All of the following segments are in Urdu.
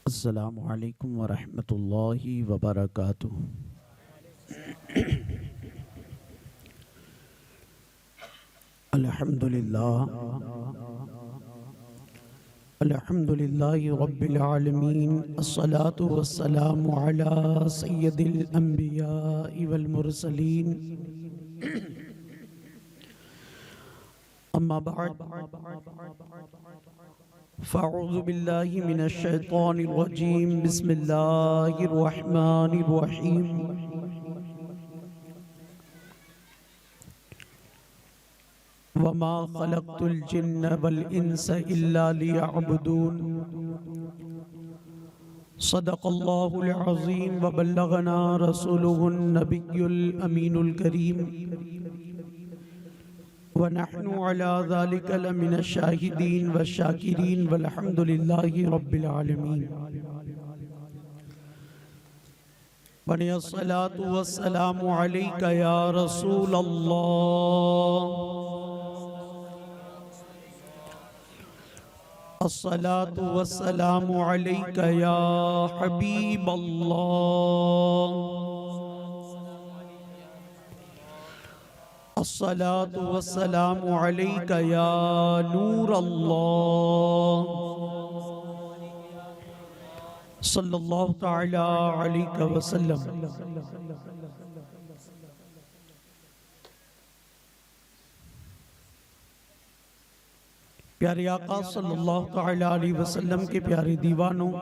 السلام علیکم ورحمۃ اللہ وبرکاتہ۔ الحمدللہ رب العالمین، الصلاة والسلام علی سید الانبیاء والمرسلین، اما بعد فاعوذ باللہ من الشیطان الرجیم، بسم اللہ الرحمن الرحیم۔ وما خلقت الجن والانس الا ليعبدون، صدق اللہ العظیم وبلغنا رسوله النبی الامین الکریم، ونحن على ذلك لمن الشاہدین والشاکرین والحمد للہ رب العالمین۔ بنی الصلاة والسلام علیک یا رسول اللہ، الصلاة والسلام علیک یا حبیب اللہ، الصلاة والسلام علیک یا نور اللہ، صلی اللہ تعالی علیہ وسلم۔ پیارے آقا صلی اللہ تعالی علیہ وسلم کے پیارے دیوانوں،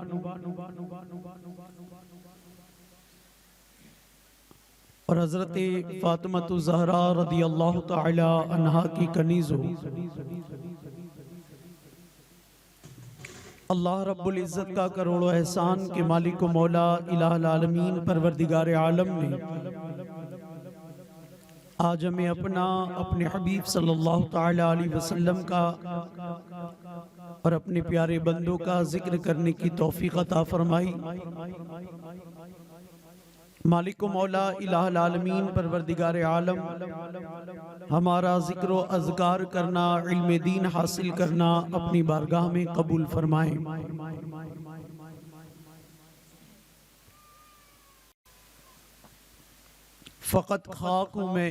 اور حضرت فاطمہ الزہرا رضی اللہ تعالی عنہا کی کنیزوں، اللہ رب العزت کا کروڑوں احسان کے مالک و مولا الہ العالمین پروردگار عالم نے آج ہمیں اپنے حبیب صلی اللہ تعالی علیہ وسلم کا اور اپنے پیارے بندوں کا ذکر کرنے کی توفیق عطا فرمائی۔ مالک و مولا الہ العالمین پروردگار عالم ہمارا ذکر و اذکار کرنا، علم دین حاصل کرنا اپنی بارگاہ میں قبول فرمائیں۔ فقط خاک ہوں میں،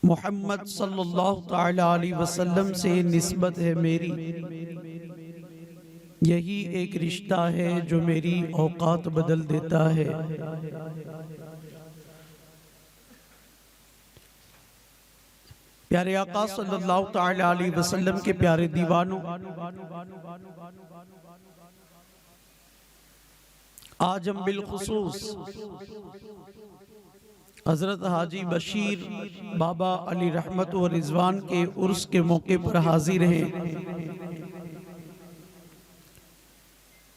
محمد صلی اللہ تعالی علیہ وسلم سے نسبت ہے میری، یہی ایک رشتہ ہے جو میری اوقات بدل دیتا ہے۔ پیارے آقا صلی اللہ تعالی علیہ وسلم کے پیارے دیوانوں، آج ہم بالخصوص حضرت حاجی بشیر بابا علی رحمت و رضوان کے عرس کے موقع پر حاضر ہیں۔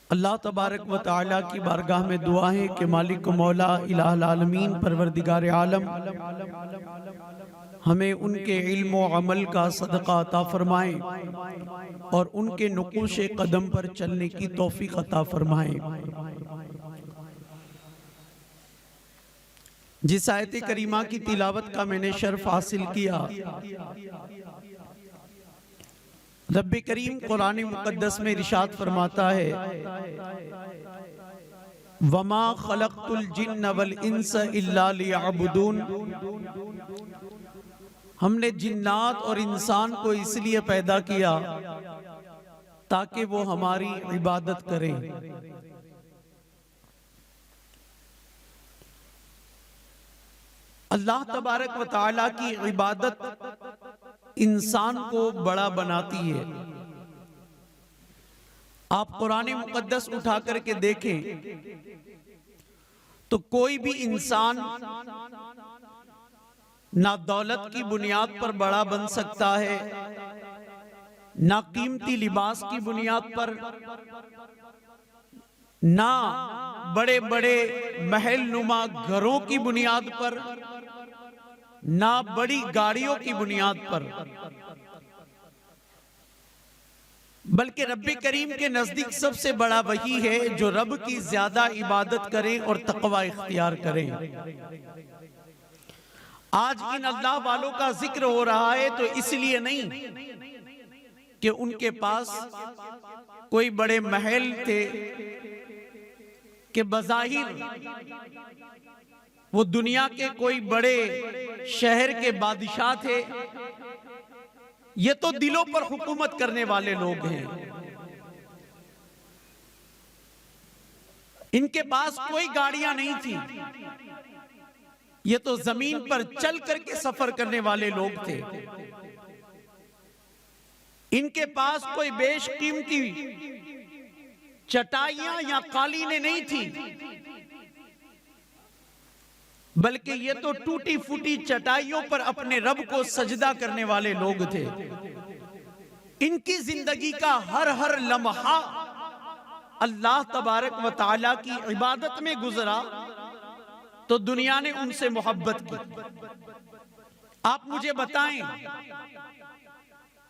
اللہ تبارک و تعالیٰ کی بارگاہ میں دعا ہے کہ مالک و مولا الہ العالمین پروردگار عالم ہمیں ان کے علم و عمل کا صدقہ عطا فرمائیں اور ان کے نقوش قدم پر چلنے کی توفیق عطا فرمائیں۔ جس آیت کریمہ کی تلاوت کا میں نے شرف حاصل کیا، رب کریم قرآن مقدس میں ارشاد فرماتا ہے، وَمَا خَلَقْتُ الْجِنَّ وَالْإِنسَ إِلَّا لِيَعْبُدُونَ، ہم نے جنات اور انسان کو اس لیے پیدا کیا تاکہ وہ ہماری عبادت کریں۔ اللہ تبارک و تعالیٰ کی عبادت انسان کو بڑا بناتی ہے۔ آپ قرآن مقدس اٹھا کر کے دیکھیں تو کوئی بھی انسان نہ دولت کی بنیاد پر بڑا بن سکتا ہے، نہ قیمتی لباس کی بنیاد پر، نہ بڑے بڑے محل نما گھروں کی بنیاد پر، نہ بڑی گاڑیوں کی بنیاد پر، بلکہ رب کریم کے نزدیک سب سے بڑا وہی ہے جو رب کی زیادہ عبادت کرے اور تقوی اختیار کرے۔ آج ان اللہ والوں کا ذکر ہو رہا ہے تو اس لیے نہیں کہ ان کے پاس کوئی بڑے محل تھے کہ بظاہر وہ دنیا کے کوئی بڑے شہر کے بادشاہ تھے، یہ تو دلوں پر حکومت کرنے والے لوگ ہیں۔ ان کے پاس کوئی گاڑیاں نہیں تھی، یہ تو زمین پر چل کر کے سفر کرنے والے لوگ تھے۔ ان کے پاس کوئی بیش قیمتی چٹائیاں یا قالینیں نہیں تھی، بلکہ یہ تو ٹوٹی پھوٹی چٹائیوں پر اپنے رب کو سجدہ کرنے والے لوگ تھے۔ ان کی زندگی کا ہر لمحہ اللہ تبارک و تعالیٰ کی عبادت میں گزرا، تو دنیا نے ان سے محبت کی۔ آپ مجھے بتائیں،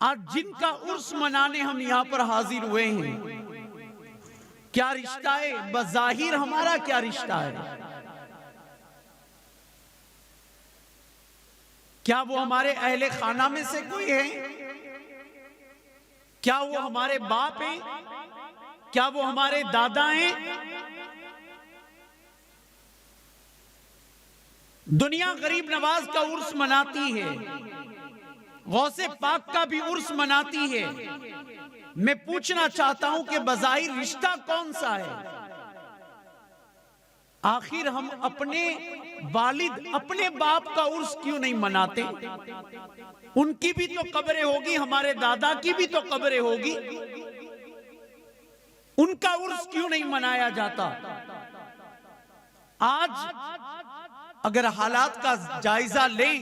آج جن کا عرس منانے ہم یہاں پر حاضر ہوئے ہیں، کیا رشتہ ہے؟ بظاہر ہمارا کیا رشتہ ہے؟ کیا وہ ہمارے اہل خانہ میں سے کوئی ہے؟ کیا وہ ہمارے باپ ہیں؟ کیا وہ ہمارے دادا ہیں؟ دنیا غریب نواز کا عرس مناتی ہے، غوث پاک کا بھی عرس مناتی ہے۔ میں پوچھنا چاہتا ہوں کہ بظاہر رشتہ کون سا ہے؟ آخر ہم اپنے والد، اپنے باپ کا عرس کیوں نہیں مناتے؟ ان کی بھی تو قبریں ہوگی، ہمارے دادا کی بھی تو قبریں ہوگی، ان کا عرس کیوں نہیں منایا جاتا؟ آج اگر حالات کا جائزہ لیں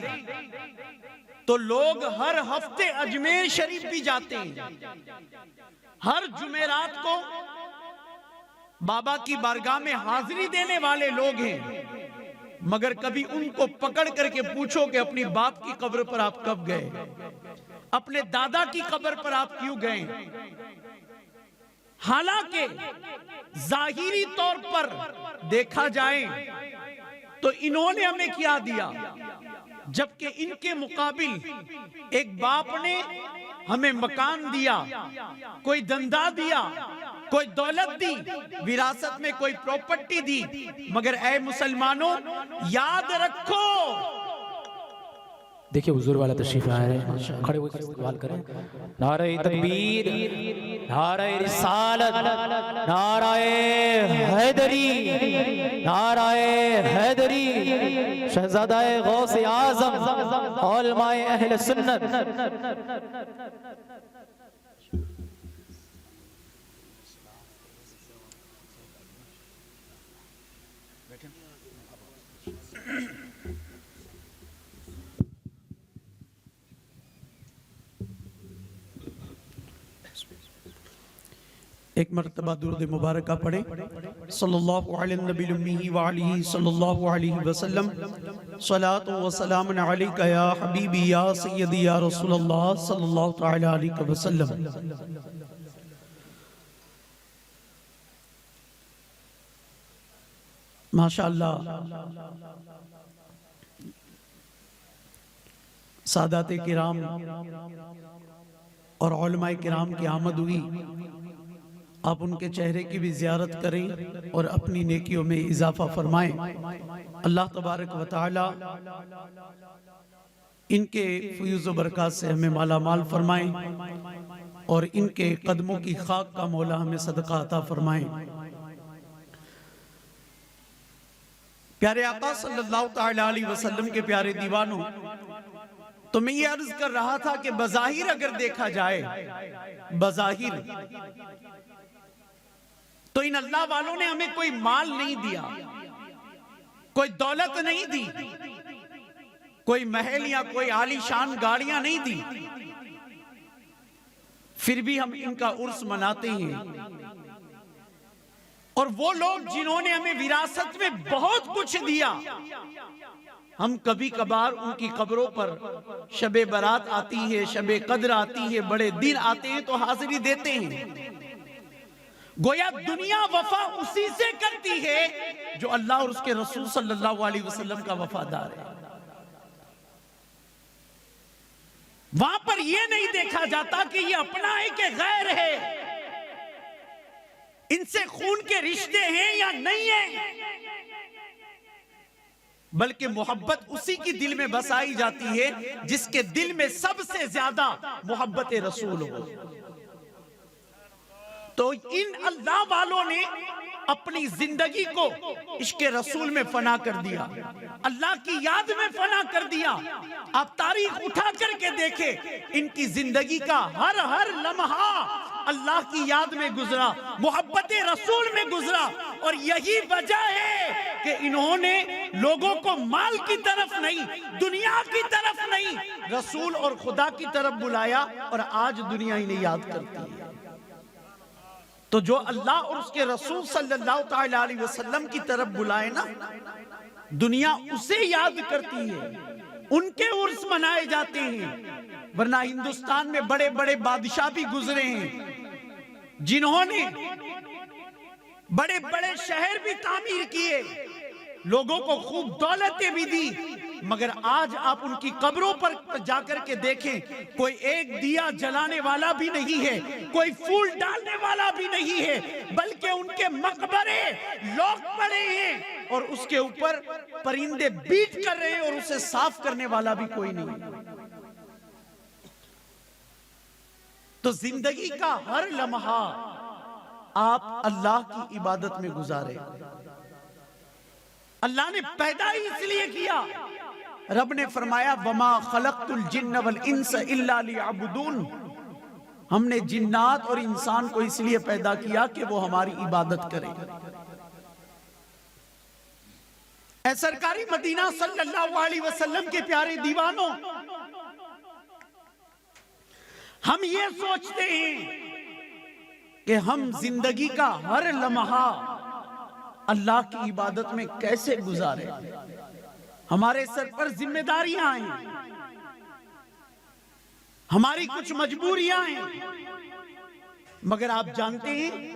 تو لوگ ہر ہفتے اجمیر شریف بھی جاتے ہیں، ہر جمعرات کو بابا کی بارگاہ میں حاضری دینے والے لوگ ہیں، مگر کبھی ان کو پکڑ کر کے پوچھو کہ اپنی باپ کی قبر پر آپ کب گئے؟ اپنے دادا کی قبر پر آپ کیوں گئے؟ حالانکہ ظاہری طور پر دیکھا جائے تو انہوں نے ہمیں کیا دیا، جبکہ ان کے مقابل ایک باپ نے ہمیں مکان دیا، کوئی دندہ دیا، کوئی دولت دی، وراثت میں کوئی پراپرٹی دی، مگر اے مسلمانوں یاد رکھو۔ دیکھیں حضور والا تشریف آئے ہیں، کھڑے ہوئے استقبال کریں۔ نعرہ تکبیر، نعرہ رسالت، نعرہ حیدری، نعرہ حیدری، شہزادہ غوث اعظم، علماء اہل سنت۔ ایک مرتبہ درود مبارکہ پڑھیں، صلی اللہ علیہ نبی الامی وعلیہ صلی اللہ علیہ وسلم۔ صلاۃ و سلام علیکہ یا حبیبی یا سیدی یا رسول اللہ صلی اللہ تعالی علیہ وسلم۔ ماشاءاللہ سادات کرام اور علماء کرام کی آمد ہوئی، آپ ان کے چہرے کی بھی زیارت کریں اور اپنی نیکیوں میں اضافہ فرمائیں۔ اللہ تبارک و تعالی ان کے فیوز و برکات سے ہمیں مالا مال فرمائیں اور ان کے قدموں کی خاک کا مولا ہمیں صدقہ عطا فرمائیں۔ پیارے آقا صلی اللہ تعالی علیہ وسلم کے پیارے دیوانوں، تو میں یہ عرض کر رہا تھا کہ بظاہر اگر دیکھا جائے، بظاہر تو ان اللہ والوں نے ہمیں کوئی مال نہیں دیا، کوئی دولت نہیں دی، کوئی محل یا کوئی عالی شان گاڑیاں نہیں دی، پھر بھی ہم ان کا عرس مناتے ہیں۔ اور وہ لوگ جنہوں نے ہمیں وراثت میں بہت کچھ دیا، ہم کبھی کبھار ان کی قبروں پر شب برات آتی ہے، شب قدر آتی ہے، بڑے دن آتے ہیں تو حاضری دیتے ہیں۔ گویا دنیا وفا اسی سے کرتی ہے جو اللہ اور اس کے رسول صلی اللہ علیہ وسلم کا وفادار ہے۔ وہاں پر یہ نہیں دیکھا جاتا کہ یہ اپنا ہے کہ غیر ہے، ان سے خون کے رشتے ہیں یا نہیں ہیں، بلکہ محبت اسی کی دل میں بسائی جاتی ہے جس کے دل میں سب سے زیادہ محبت رسول ہو۔ تو ان اللہ والوں نے اپنی زندگی کو عشق رسول میں فنا کر دیا، اللہ کی یاد میں فنا کر دیا۔ آپ تاریخ اٹھا کر کے دیکھیں، ان کی زندگی کا ہر لمحہ اللہ کی یاد میں گزرا، محبت رسول میں گزرا، اور یہی وجہ ہے کہ انہوں نے لوگوں کو مال کی طرف نہیں، دنیا کی طرف نہیں، رسول اور خدا کی طرف بلایا، اور آج دنیا انہیں یاد کرتی ہے۔ تو جو اللہ اور اس کے رسول صلی اللہ تعالی علیہ وسلم کی طرف بلائے نا، دنیا اسے یاد کرتی ہے، ان کے عرس منائے جاتے ہیں۔ ورنہ ہندوستان میں بڑے بڑے بادشاہ بھی گزرے ہیں جنہوں نے بڑے بڑے شہر بھی تعمیر کیے، لوگوں کو خوب دولتیں بھی دی، مگر آج آپ ان کی قبروں پر جا کر کے دیکھیں، کوئی ایک دیا جلانے والا بھی نہیں ہے، کوئی پھول ڈالنے والا بھی نہیں ہے، بلکہ ان کے مقبرے لوگ پڑے ہیں اور اس کے اوپر پرندے بیٹ کر رہے ہیں، اور اسے صاف کرنے والا بھی کوئی نہیں۔ تو زندگی کا ہر لمحہ آپ اللہ کی عبادت میں گزارے۔ اللہ نے پیدا ہی اس لیے کیا، رب نے فرمایا وَمَا خَلَقْتُ الْجِنَّ وَالْإِنسَ إِلَّا لِيَعْبُدُونَ، ہم نے جنات اور انسان کو اس لیے پیدا کیا کہ وہ ہماری عبادت کریں۔ اے سرکاری مدینہ صلی اللہ علیہ وسلم کے پیارے دیوانوں، ہم یہ سوچتے ہیں کہ ہم زندگی کا ہر لمحہ اللہ کی عبادت میں کیسے گزارے۔ ہمارے سر پر ذمہ داریاں ہیں، ہماری کچھ مجبوریاں ہیں، مگر آپ جانتے ہیں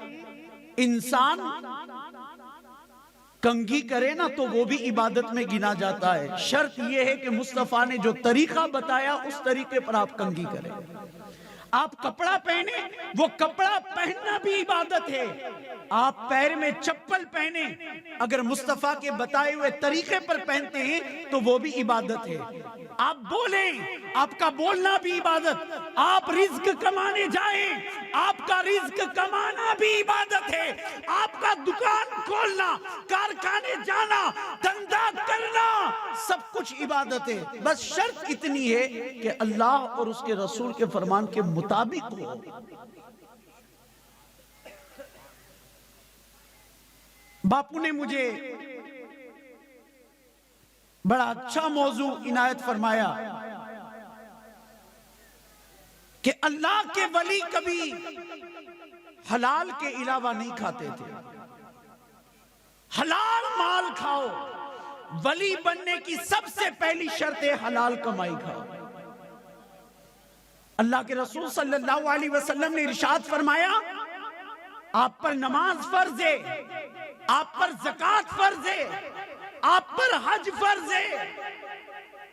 انسان کنگھی کرے نا تو وہ بھی عبادت میں گنا جاتا ہے۔ شرط یہ ہے کہ مصطفیٰ نے جو طریقہ بتایا اس طریقے پر آپ کنگھی کریں۔ آپ کپڑا پہنے، وہ کپڑا پہننا بھی عبادت ہے۔ آپ پیر میں چپل پہنے، اگر مصطفیٰ کے بتائے ہوئے طریقے پر پہنتے ہیں تو وہ بھی عبادت ہے۔ آپ بولیں، آپ کا بولنا بھی عبادت۔ آپ رزق کمانے جائیں، آپ کا رزق کمانا بھی عبادت ہے۔ آپ کا دکان کھولنا، کارخانے جانا، دھندا کرنا، سب کچھ عبادت ہے۔ بس شرط اتنی ہے کہ اللہ اور اس کے رسول کے فرمان کے مطابق ہو۔ باپو نے مجھے بڑا اچھا موضوع عنایت فرمایا کہ اللہ کے ولی کبھی حلال کے علاوہ نہیں کھاتے تھے۔ حلال مال کھاؤ، ولی بننے کی سب سے پہلی شرط ہے حلال کمائی کھاؤ۔ اللہ کے رسول صلی اللہ علیہ وسلم نے ارشاد فرمایا، آپ پر نماز فرض ہے، آپ پر زکوٰۃ فرض ہے، آپ پر حج فرض ہے۔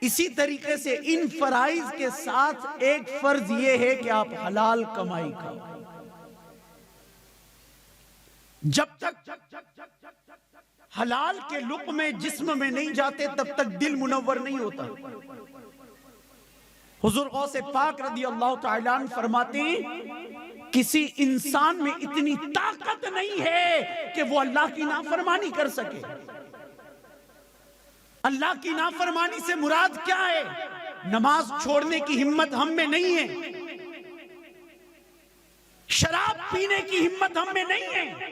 اسی طریقے سے ان فرائض کے ساتھ ایک فرض یہ ہے کہ آپ حلال کمائی کھاؤ۔ جب تک حلال کے لقمے جسم میں نہیں جاتے تب تک دل منور نہیں ہوتا۔ حضور غوث پاک رضی اللہ تعالیٰ عنہ فرماتے ہیں کسی انسان میں اتنی طاقت نہیں ہے کہ وہ اللہ کی نافرمانی کر سکے۔ اللہ کی نافرمانی سے مراد کیا ہے؟ نماز چھوڑنے کی ہمت ہم میں نہیں ہے، شراب پینے کی ہمت ہم میں نہیں ہے،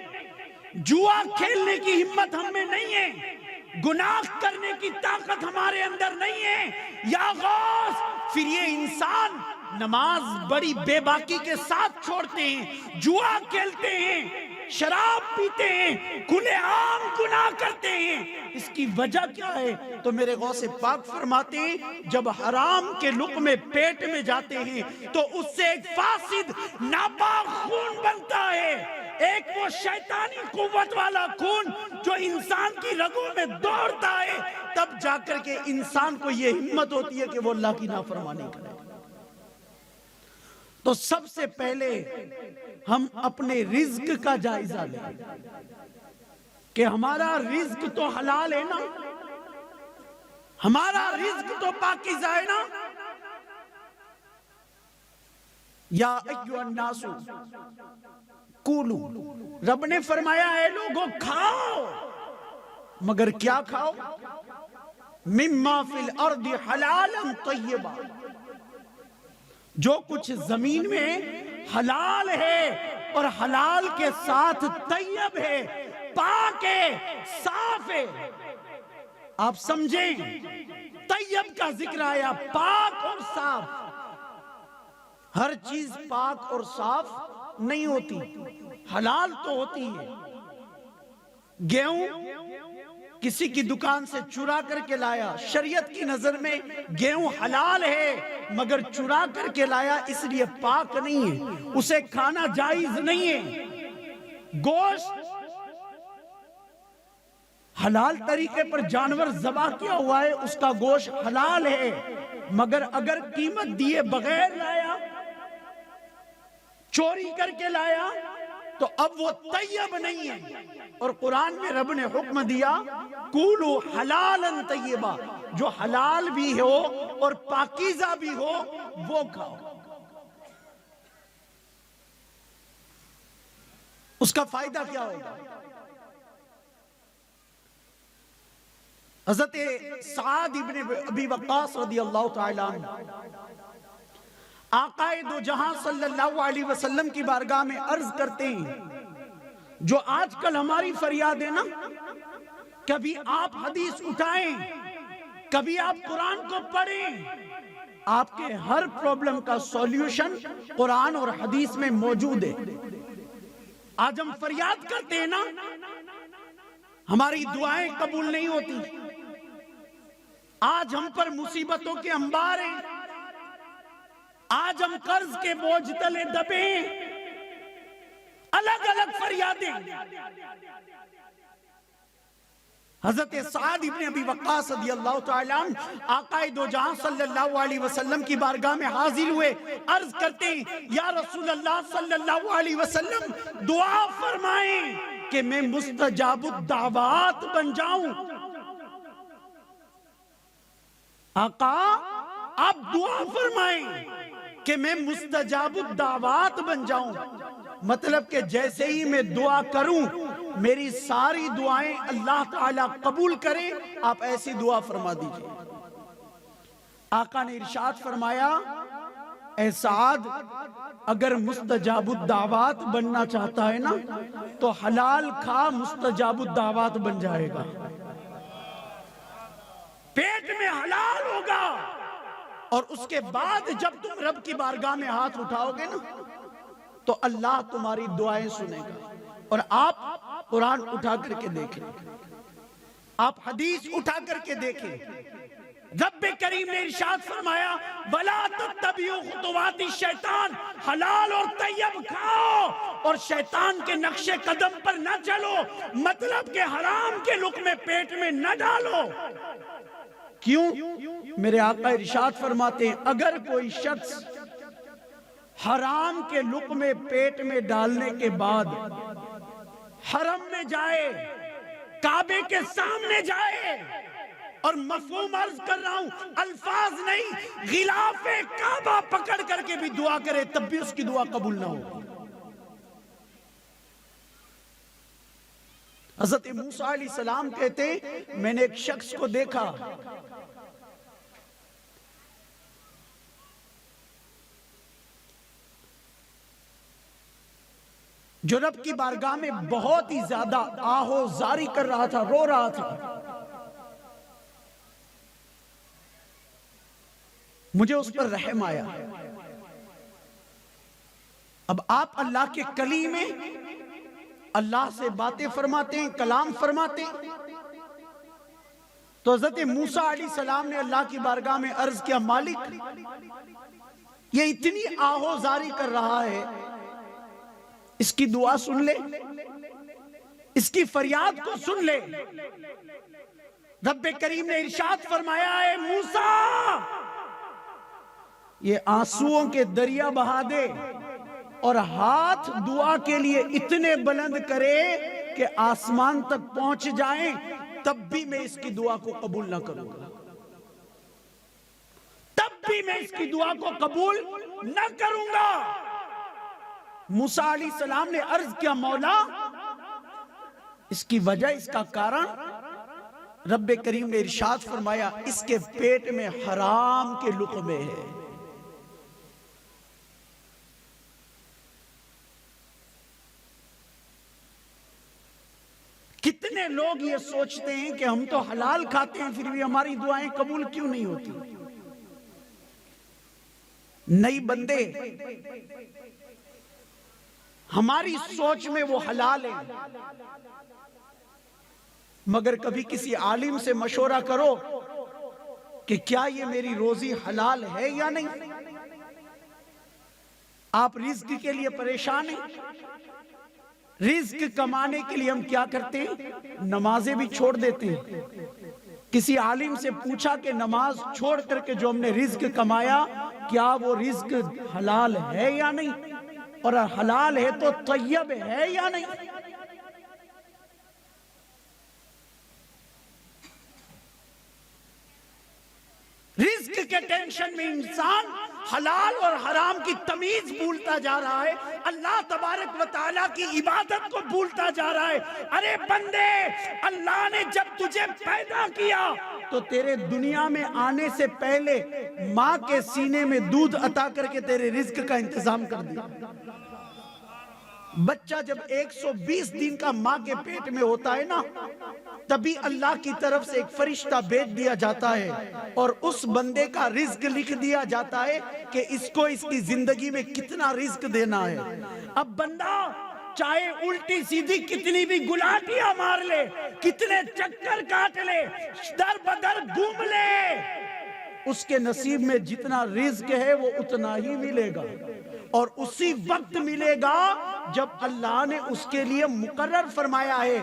جوا کھیلنے کی ہمت ہم میں نہیں ہے، گناہ کرنے کی طاقت ہمارے اندر نہیں ہے۔ یا غوث، پھر یہ انسان نماز بڑی بے باکی کے ساتھ چھوڑتے ہیں، جوا کھیلتے ہیں، شراب پیتے ہیں، کھلے عام گناہ کرتے ہیں، اس کی وجہ کیا ہے؟ تو میرے غوث پاک فرماتے ہیں جب حرام کے لقمے پیٹ میں جاتے ہیں تو اس سے ایک فاسد ناپاک خون بنتا ہے، ایک وہ شیطانی قوت والا خون جو انسان کی رگوں میں دوڑتا ہے، تب جا کر کے انسان کو یہ ہمت ہوتی ہے کہ وہ اللہ کی نافرمانی کرے۔ تو سب سے پہلے ہم اپنے رزق کا جائزہ لیں کہ ہمارا رزق تو حلال ہے نا، ہمارا رزق تو پاکیزہ ہے نا۔ یا ایھا الناس کولو، رب نے فرمایا اے لوگوں کھاؤ، مگر کیا کھاؤ؟ مما فی الارض حلالا طیبا، جو کچھ زمین میں حلال ہے اور حلال کے ساتھ طیب ہے، پاک ہے، صاف ہے۔ آپ سمجھیں، طیب کا ذکر آیا، پاک اور صاف۔ ہر چیز پاک اور صاف نہیں ہوتی، حلال تو ہوتی ہے۔ گیہوں کسی کی دکان سے چرا کر کے لایا، شریعت کی نظر میں گیہوں حلال ہے، مگر چرا کر کے لایا اس لیے پاک نہیں ہے، اسے کھانا جائز نہیں ہے۔ گوشت حلال طریقے پر جانور ذبح کیا ہوا ہے، اس کا گوشت حلال ہے، مگر اگر قیمت دیے بغیر لایا، چوری کر کے لایا، تو اب وہ طیب نہیں ہے۔ اور قرآن میں رب نے حکم دیا کولو حلالا طیبا، جو حلال بھی ہو اور پاکیزہ بھی ہو وہ کھاؤ۔ اس کا فائدہ کیا ہوگا؟ حضرت سعد ابن ابی وقاص رضی اللہ تعالیٰ عنہ آقا دو جہاں صلی اللہ علیہ وسلم کی بارگاہ میں عرض کرتے ہیں، جو آج کل ہماری فریاد ہے نا، کبھی آپ حدیث اٹھائیں، کبھی آپ قرآن کو پڑھیں، آپ کے ہر پرابلم کا سولیوشن قرآن اور حدیث میں موجود ہے۔ آج ہم فریاد کرتے ہیں نا، ہماری دعائیں قبول نہیں ہوتی، آج ہم پر مصیبتوں کے انبار ہیں، آج ہم قرض کے بوجھ تلے دبے ہیں، الگ الگ فریادیں۔ حضرت سعد ابن ابی وقاص رضی اللہ تعالیٰ عنہ آقا دو جہاں صلی اللہ علیہ وسلم کی بارگاہ میں حاضر ہوئے، عرض کرتے ہیں یا رسول اللہ صلی اللہ علیہ وسلم دعا فرمائیں کہ میں مستجاب الدعوات بن جاؤں۔ آقا آپ دعا فرمائیں کہ میں مستجاب الدعوات بن جاؤں، مطلب کہ جیسے ہی میں دعا کروں میری ساری دعائیں اللہ تعالیٰ قبول کرے، آپ ایسی دعا فرما دیجئے۔ آقا نے ارشاد فرمایا اے سعد، اگر مستجاب الدعوات بننا چاہتا ہے نا تو حلال کھا، مستجاب الدعوات بن جائے گا۔ پیٹ میں حلال ہوگا، اور اس کے بعد جب تم رب کی بارگاہ میں ہاتھ اٹھاؤ گے نا تو اللہ تمہاری دعائیں سنے گا۔ اور آپ قرآن اٹھا کر کے دیکھیں، آپ حدیث اٹھا کر کے دیکھیں، رب کریم نے ارشاد فرمایا وَلَا تَتَّبِعُوا خُطُوَاتِ الشَّيْطَانِ، حلال اور طیب کھاؤ اور شیطان کے نقش قدم پر نہ چلو، مطلب کہ حرام کے لقمے پیٹ میں نہ ڈالو۔ کیوں؟ میرے آقا ارشاد فرماتے ہیں اگر کوئی شخص حرام کے لقمے پیٹ میں ڈالنے کے بعد حرم میں جائے، کعبے کے سامنے جائے، اور مفہوم عرض کر رہا ہوں، الفاظ نہیں، غلاف کعبہ پکڑ کر کے بھی دعا کرے تب بھی اس کی دعا قبول نہ ہو۔ حضرت موسیٰ علیہ السلام کہتے ہیں میں نے ایک شخص کو دیکھا، جو رب کی بارگاہ میں بہت ہی زیادہ آہو زاری کر رہا تھا، رو رہا تھا۔ مجھے اس پر رحم آیا۔ اب آپ اللہ کے کلیم میں اللہ سے باتیں فرماتے ہیں، کلام فرماتے ہیں، تو حضرت موسیٰ علیہ السلام نے اللہ کی بارگاہ میں عرض کیا مالک یہ اتنی آہو زاری کر رہا ہے، اس کی دعا سن لے، اس کی فریاد کو سن لے۔ رب کریم نے ارشاد فرمایا اے موسیٰ یہ آنسوؤں کے دریا بہا دے اور ہاتھ دعا کے لیے اتنے بلند کرے کہ آسمان تک پہنچ جائیں، تب بھی میں اس کی دعا کو قبول نہ کروں گا، تب بھی میں اس کی دعا کو قبول نہ کروں گا۔ موسیٰ علیہ السلام نے عرض کیا، مولا اس کی وجہ، اس کا کارن؟ رب کریم نے ارشاد فرمایا، اس کے پیٹ میں حرام کے لقمے ہیں۔ کتنے لوگ یہ سوچتے ہیں کہ ہم تو حلال کھاتے ہیں پھر بھی ہماری دعائیں قبول کیوں نہیں ہوتی؟ نہیں بندے، ہماری سوچ میں وہ حلال ہے، مگر کبھی کسی عالم سے مشورہ کرو کہ کیا یہ میری روزی حلال ہے یا نہیں؟ آپ رزق کے لیے پریشان ہیں، رزق کمانے کے لیے ہم کیا کرتے ہیں؟ نمازیں بھی چھوڑ دیتے ہیں۔ کسی عالم سے پوچھا کہ نماز چھوڑ کر کے جو ہم نے رزق کمایا، کیا وہ رزق حلال ہے یا نہیں؟ اور حلال ہے تو طیب ہے یا نہیں؟ رزق کے ٹینشن میں انسان حلال اور حرام کی تمیز بھولتا جا رہا ہے، اللہ تبارک و تعالیٰ کی عبادت کو بھولتا جا رہا ہے۔ ارے بندے، اللہ نے جب تجھے پیدا کیا تو تیرے دنیا میں آنے سے پہلے ماں کے سینے میں دودھ عطا کر کے تیرے رزق کا انتظام کر دیا۔ بچہ جب 120 دن کا ماں کے پیٹ میں ہوتا ہے نا، تبھی اللہ کی طرف سے ایک فرشتہ بھیج دیا جاتا ہے اور اس بندے کا رزق لکھ دیا جاتا ہے کہ اس کو اس کی زندگی میں کتنا رزق دینا ہے۔ اب بندہ چاہے الٹی سیدھی کتنی بھی گلاٹیاں مار لے، کتنے چکر کاٹ لے، در بدر گھوم لے، اس کے نصیب میں جتنا رزق ہے وہ اتنا ہی ملے گا، اور اسی وقت ملے گا جب اللہ نے اس کے لیے مقرر فرمایا ہے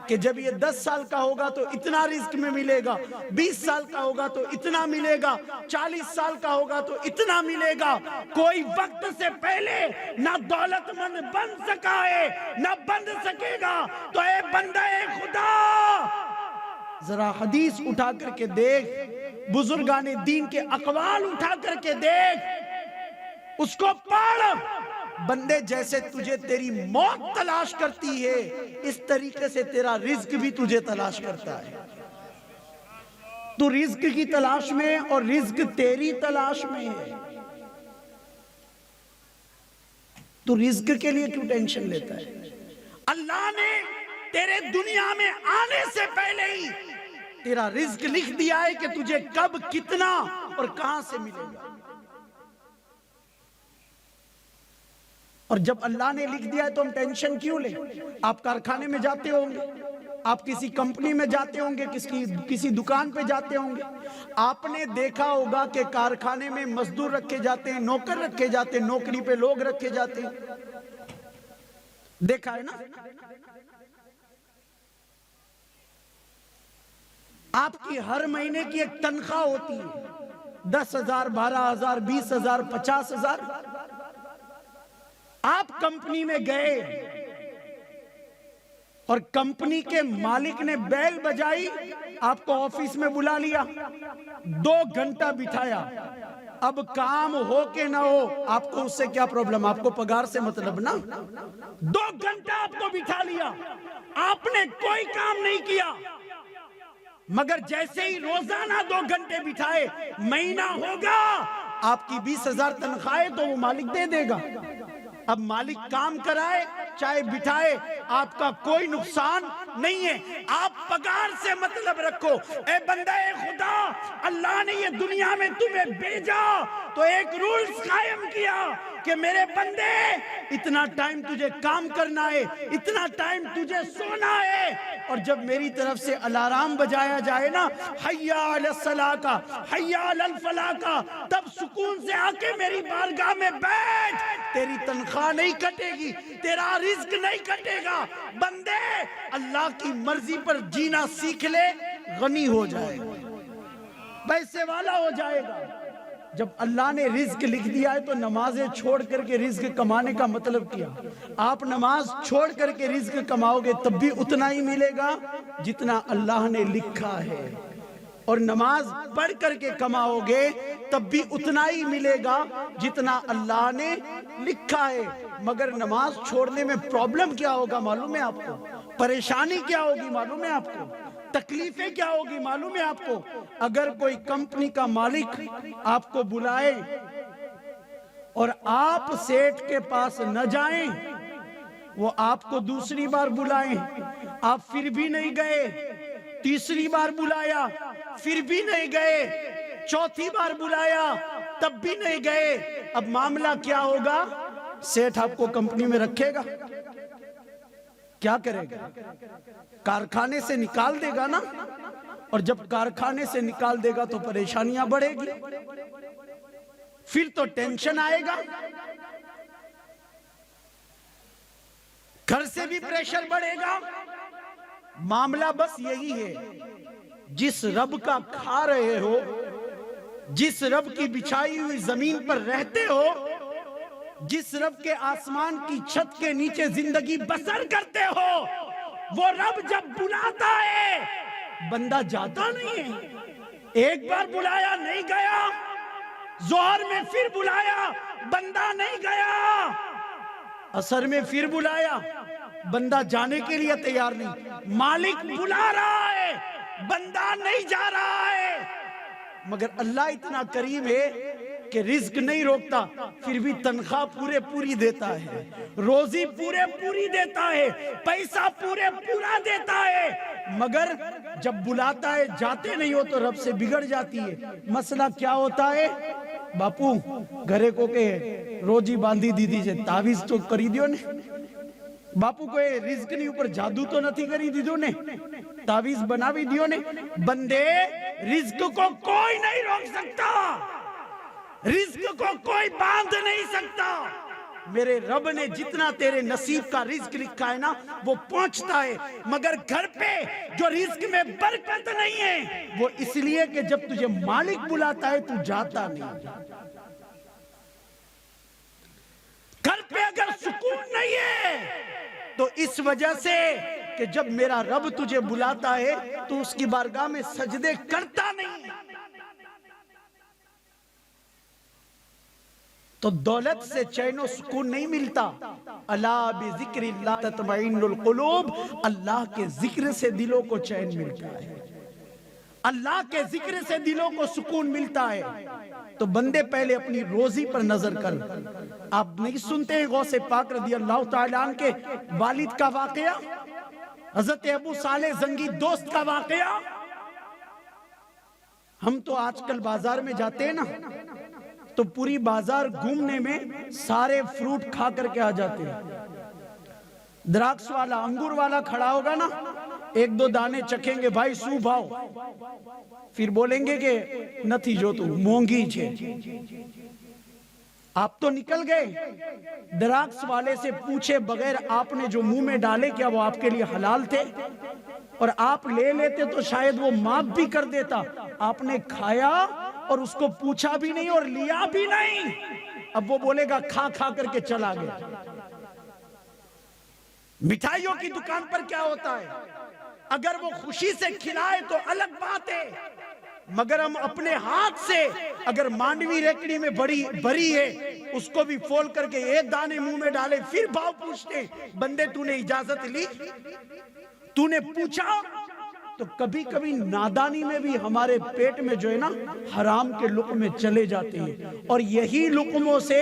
کہ جب یہ 10 سال کا ہوگا تو اتنا رزق میں ملے گا، 20 سال کا ہوگا تو اتنا ملے گا، 40 سال کا ہوگا تو اتنا ملے گا۔ کوئی وقت سے پہلے نہ دولت مند بن سکا ہے نہ بن سکے گا۔ تو اے بندہ خدا، ذرا حدیث اٹھا کر کے دیکھ، بزرگان دین کے اقوال اٹھا کر کے دیکھ، اس کو پڑھ۔ بندے، جیسے تجھے تیری موت تلاش کرتی ہے، اس طریقے سے تیرا رزق بھی تجھے تلاش کرتا ہے۔ تو رزق کی تلاش میں اور رزق تیری تلاش میں ہے، تو رزق کے لیے کیوں ٹینشن لیتا ہے؟ اللہ نے تیرے دنیا میں آنے سے پہلے ہی تیرا رزق لکھ دیا ہے کہ تجھے کب، کتنا اور کہاں سے ملے گا۔ اور جب اللہ نے لکھ دیا ہے تو ہم ٹینشن کیوں لیں؟ آپ کارخانے میں جاتے ہوں گے، آپ کسی کمپنی میں جاتے ہوں گے، کسی دکان پہ جاتے ہوں گے، آپ نے دیکھا ہوگا کہ کارخانے میں مزدور رکھے جاتے ہیں، نوکر رکھے جاتے ہیں، نوکری پہ لوگ رکھے جاتے ہیں، دیکھا ہے نا؟ آپ کی ہر مہینے کی ایک تنخواہ ہوتی ہے، 10,000 12,000 20,000 50,000۔ آپ کمپنی میں گئے اور کمپنی کے مالک نے بیل بجائی، آپ کو آفس میں بلا لیا، 2 گھنٹہ بٹھایا۔ اب کام ہو کہ نہ ہو، آپ کو اس سے کیا پرابلم؟ آپ کو پگار سے مطلب نا۔ 2 گھنٹہ آپ کو بٹھا لیا، آپ نے کوئی کام نہیں کیا، مگر جیسے ہی روزانہ 2 گھنٹے بٹھائے، مہینہ ہوگا، آپ کی 20,000 تنخواہ تو وہ مالک دے دے گا۔ اب مالک کام کرائے چاہے بٹھائے، آپ کا کوئی نقصان نہیں ہے، آپ پگار سے مطلب رکھو۔ اے بندہ خدا، اللہ نے یہ دنیا میں تمہیں بھیجا تو ایک رولز قائم کیا کہ میرے بندے، اتنا ٹائم تجھے کام کرنا ہے، اتنا ٹائم تجھے سونا ہے، اور جب میری طرف سے الارم بجایا جائے نا، حی علی الصلاۃ کا، حی علی الفلاح کا، تب سکون سے آ کے میری بارگاہ میں بیٹھ۔ تیری تنخواہ نہیں کٹے گی، تیرا رزق نہیں کٹے گا۔ بندے، اللہ کی مرضی پر جینا سیکھ لے، غنی ہو جائے گا، پیسے والا ہو جائے گا۔ جب اللہ نے رزق لکھ دیا ہے تو نمازیں چھوڑ کر کے رزق کمانے کا مطلب کیا؟ آپ نماز چھوڑ کر کے رزق کماؤ گے تب بھی اتنا ہی ملے گا جتنا اللہ نے لکھا ہے، اور نماز پڑھ کر کے کماؤ گے تب بھی اتنا ہی ملے گا جتنا اللہ نے لکھا ہے۔ مگر نماز چھوڑنے میں پرابلم کیا ہوگا معلوم ہے آپ کو؟ پریشانی کیا ہوگی معلوم ہے آپ کو؟ تکلیفیں کیا ہوگی معلوم ہے آپ کو؟ اگر کوئی کمپنی کا مالک آپ کو بلائے اور آپ سیٹ کے پاس نہ جائیں، وہ آپ کو دوسری بار بلائیں، آپ پھر بھی نہیں گئے، تیسری بار بلایا پھر بھی نہیں گئے، چوتھی بار بلایا تب بھی نہیں گئے، اب معاملہ کیا ہوگا؟ سیٹ آپ کو کمپنی میں رکھے گا؟ کیا کرے گا؟ کارخانے سے نکال دے گا نا، اور جب کارخانے سے نکال دے گا تو پریشانیاں بڑھے گی، پھر تو ٹینشن آئے گا، گھر سے بھی پریشر بڑھے گا۔ معاملہ بس یہی ہے، جس رب کا کھا رہے ہو، جس رب کی بچھائی ہوئی زمین پر رہتے ہو، جس رب کے آسمان کی چھت کے نیچے زندگی بسر کرتے ہو، وہ رب جب بلاتا ہے بندہ جاتا نہیں ہے۔ ایک بار بلایا نہیں گیا، ظہر میں پھر بلایا بندہ نہیں گیا، عصر میں پھر بلایا بندہ جانے کے لیے تیار نہیں۔ مالک بلا رہا ہے، بندہ نہیں جا رہا ہے، مگر اللہ اتنا کریم ہے کہ رزق نہیں روکتا، پھر بھی تنخواہ پوری دیتا ہے، روزی پوری دیتا ہے، پیسہ پورا دیتا ہے، مگر جب بلاتا ہے جاتے نہیں ہو تو رب سے بگڑ جاتی ہے۔ مسئلہ کیا ہوتا ہے؟ باپو گھرے کو کہ روزی باندھی دی دیجئے، تعویذ تو کری دیو نے، باپو کو رزق نہیں اوپر جادو تو نہیں کری دیدو نے، تعویذ بنا بھی دیو نے۔ بندے رزق کو کوئی نہیں روک سکتا، رزق کو کوئی باندھ نہیں سکتا۔ میرے رب نے جتنا تیرے نصیب کا رزق لکھا ہے نا وہ پہنچتا ہے، مگر گھر پہ جو رزق میں برکت نہیں ہے وہ اس لیے کہ جب تجھے مالک بلاتا ہے تو جاتا نہیں۔ گھر پہ اگر سکون نہیں ہے تو اس وجہ سے کہ جب میرا رب تجھے بلاتا ہے تو اس کی بارگاہ میں سجدے کرتا نہیں۔ تو دولت سے چین و سکون نہیں ملتا۔ الا بذکر اللہ تطمئن القلوب، اللہ کے ذکر سے دلوں کو چین ملتا ہے، اللہ کے ذکر سے دلوں کو سکون ملتا ہے۔ تو بندے پہلے اپنی روزی پر نظر کر۔ آپ نہیں سنتے ہیں غوث پاک رضی اللہ تعالیٰ عنہ کے والد کا واقعہ، حضرت ابو صالح زنگی دوست کا واقعہ؟ ہم تو آج کل بازار میں جاتے ہیں نا تو پوری بازار گھومنے میں سارے فروٹ کھا کر کے آ جاتے ہیں۔ دراکس والا انگور والا کھڑا ہوگا نا، ایک دو دانے چکھیں گے، بھائی سو بھاؤ، پھر بولیں گے کہ نتھی جو تو مونگی چھے۔ آپ تو نکل گئے، دراکس والے سے پوچھے بغیر آپ نے جو منہ میں ڈالے کیا وہ آپ کے لیے حلال تھے؟ اور آپ لے لیتے تو شاید وہ معاف بھی کر دیتا۔ آپ نے کھایا اور اس کو پوچھا بھی نہیں اور لیا بھی نہیں، اب وہ بولے گا کھا کھا کر کے چلا گیا۔ مٹھائیوں کی دکان پر کیا ہوتا ہے؟ اگر وہ خوشی سے کھلائے تو الگ بات ہے، مگر ہم اپنے ہاتھ سے اگر مانڈوی ریکڑی میں بری ہے اس کو بھی فول کر کے ایک دانے منہ میں ڈالے پھر بھاؤ پوچھتے، بندے تو نے اجازت لی؟ تو نے پوچھا؟ تو کبھی کبھی نادانی میں بھی ہمارے پیٹ میں جو ہے نا حرام کے لقمے چلے جاتے ہیں، اور یہی لقموں سے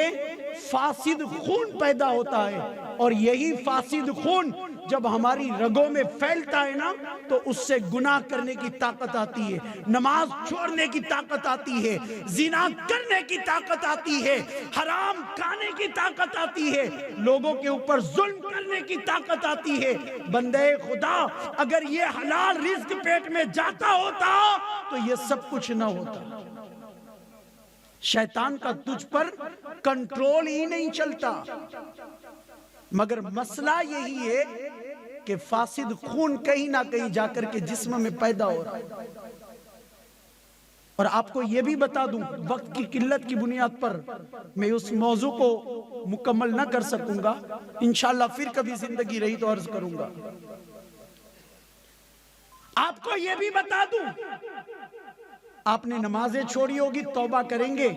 فاسد خون پیدا ہوتا ہے، اور یہی فاسد خون جب ہماری رگوں میں پھیلتا ہے نا تو اس سے گناہ کرنے کی طاقت آتی ہے، نماز چھوڑنے کی طاقت آتی ہے، زنا کرنے کی طاقت آتی ہے، حرام کھانے کی طاقت آتی ہے، لوگوں کے اوپر ظلم کرنے کی طاقت آتی ہے۔ بندے خدا اگر یہ حلال رزق پیٹ میں جاتا ہوتا تو یہ سب کچھ نہ ہوتا۔ شیطان کا تجھ پر کنٹرول ہی نہیں چلتا، مگر مسئلہ یہی ہے کہ فاسد خون کہیں نہ کہیں جا کر کے جسم میں پیدا ہو رہا ہے۔ اور آپ کو یہ بھی بتا دوں، وقت کی قلت کی بنیاد پر میں اس موضوع کو مکمل نہ کر سکوں گا، انشاءاللہ پھر کبھی زندگی رہی تو عرض کروں گا۔ آپ کو یہ بھی بتا دوں، آپ نے نمازیں چھوڑی ہوگی، توبہ کریں گے،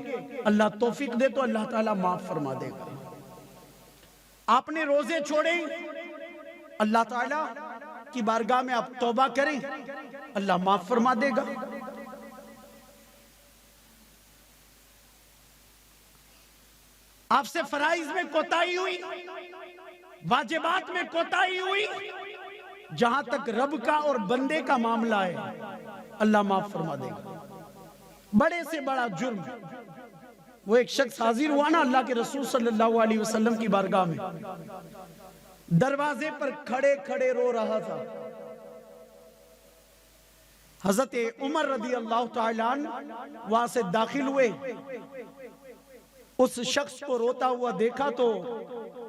اللہ توفیق دے تو اللہ تعالیٰ معاف فرما دے گا۔ آپ نے روزے چھوڑے، اللہ تعالیٰ کی بارگاہ میں آپ توبہ کریں، اللہ معاف فرما دے گا۔ آپ سے فرائض میں کوتاہی ہوئی، واجبات میں کوتاہی ہوئی، جہاں تک رب کا اور بندے کا معاملہ ہے اللہ معاف فرما دے گا۔ بڑے سے بڑا جرم، وہ ایک شخص حاضر ہوا نا اللہ کے رسول صلی اللہ علیہ وسلم کی بارگاہ میں، دروازے پر کھڑے کھڑے رو رہا تھا۔ حضرت عمر رضی اللہ تعالیٰ عنہ وہاں سے داخل ہوئے، اس شخص کو روتا ہوا دیکھا تو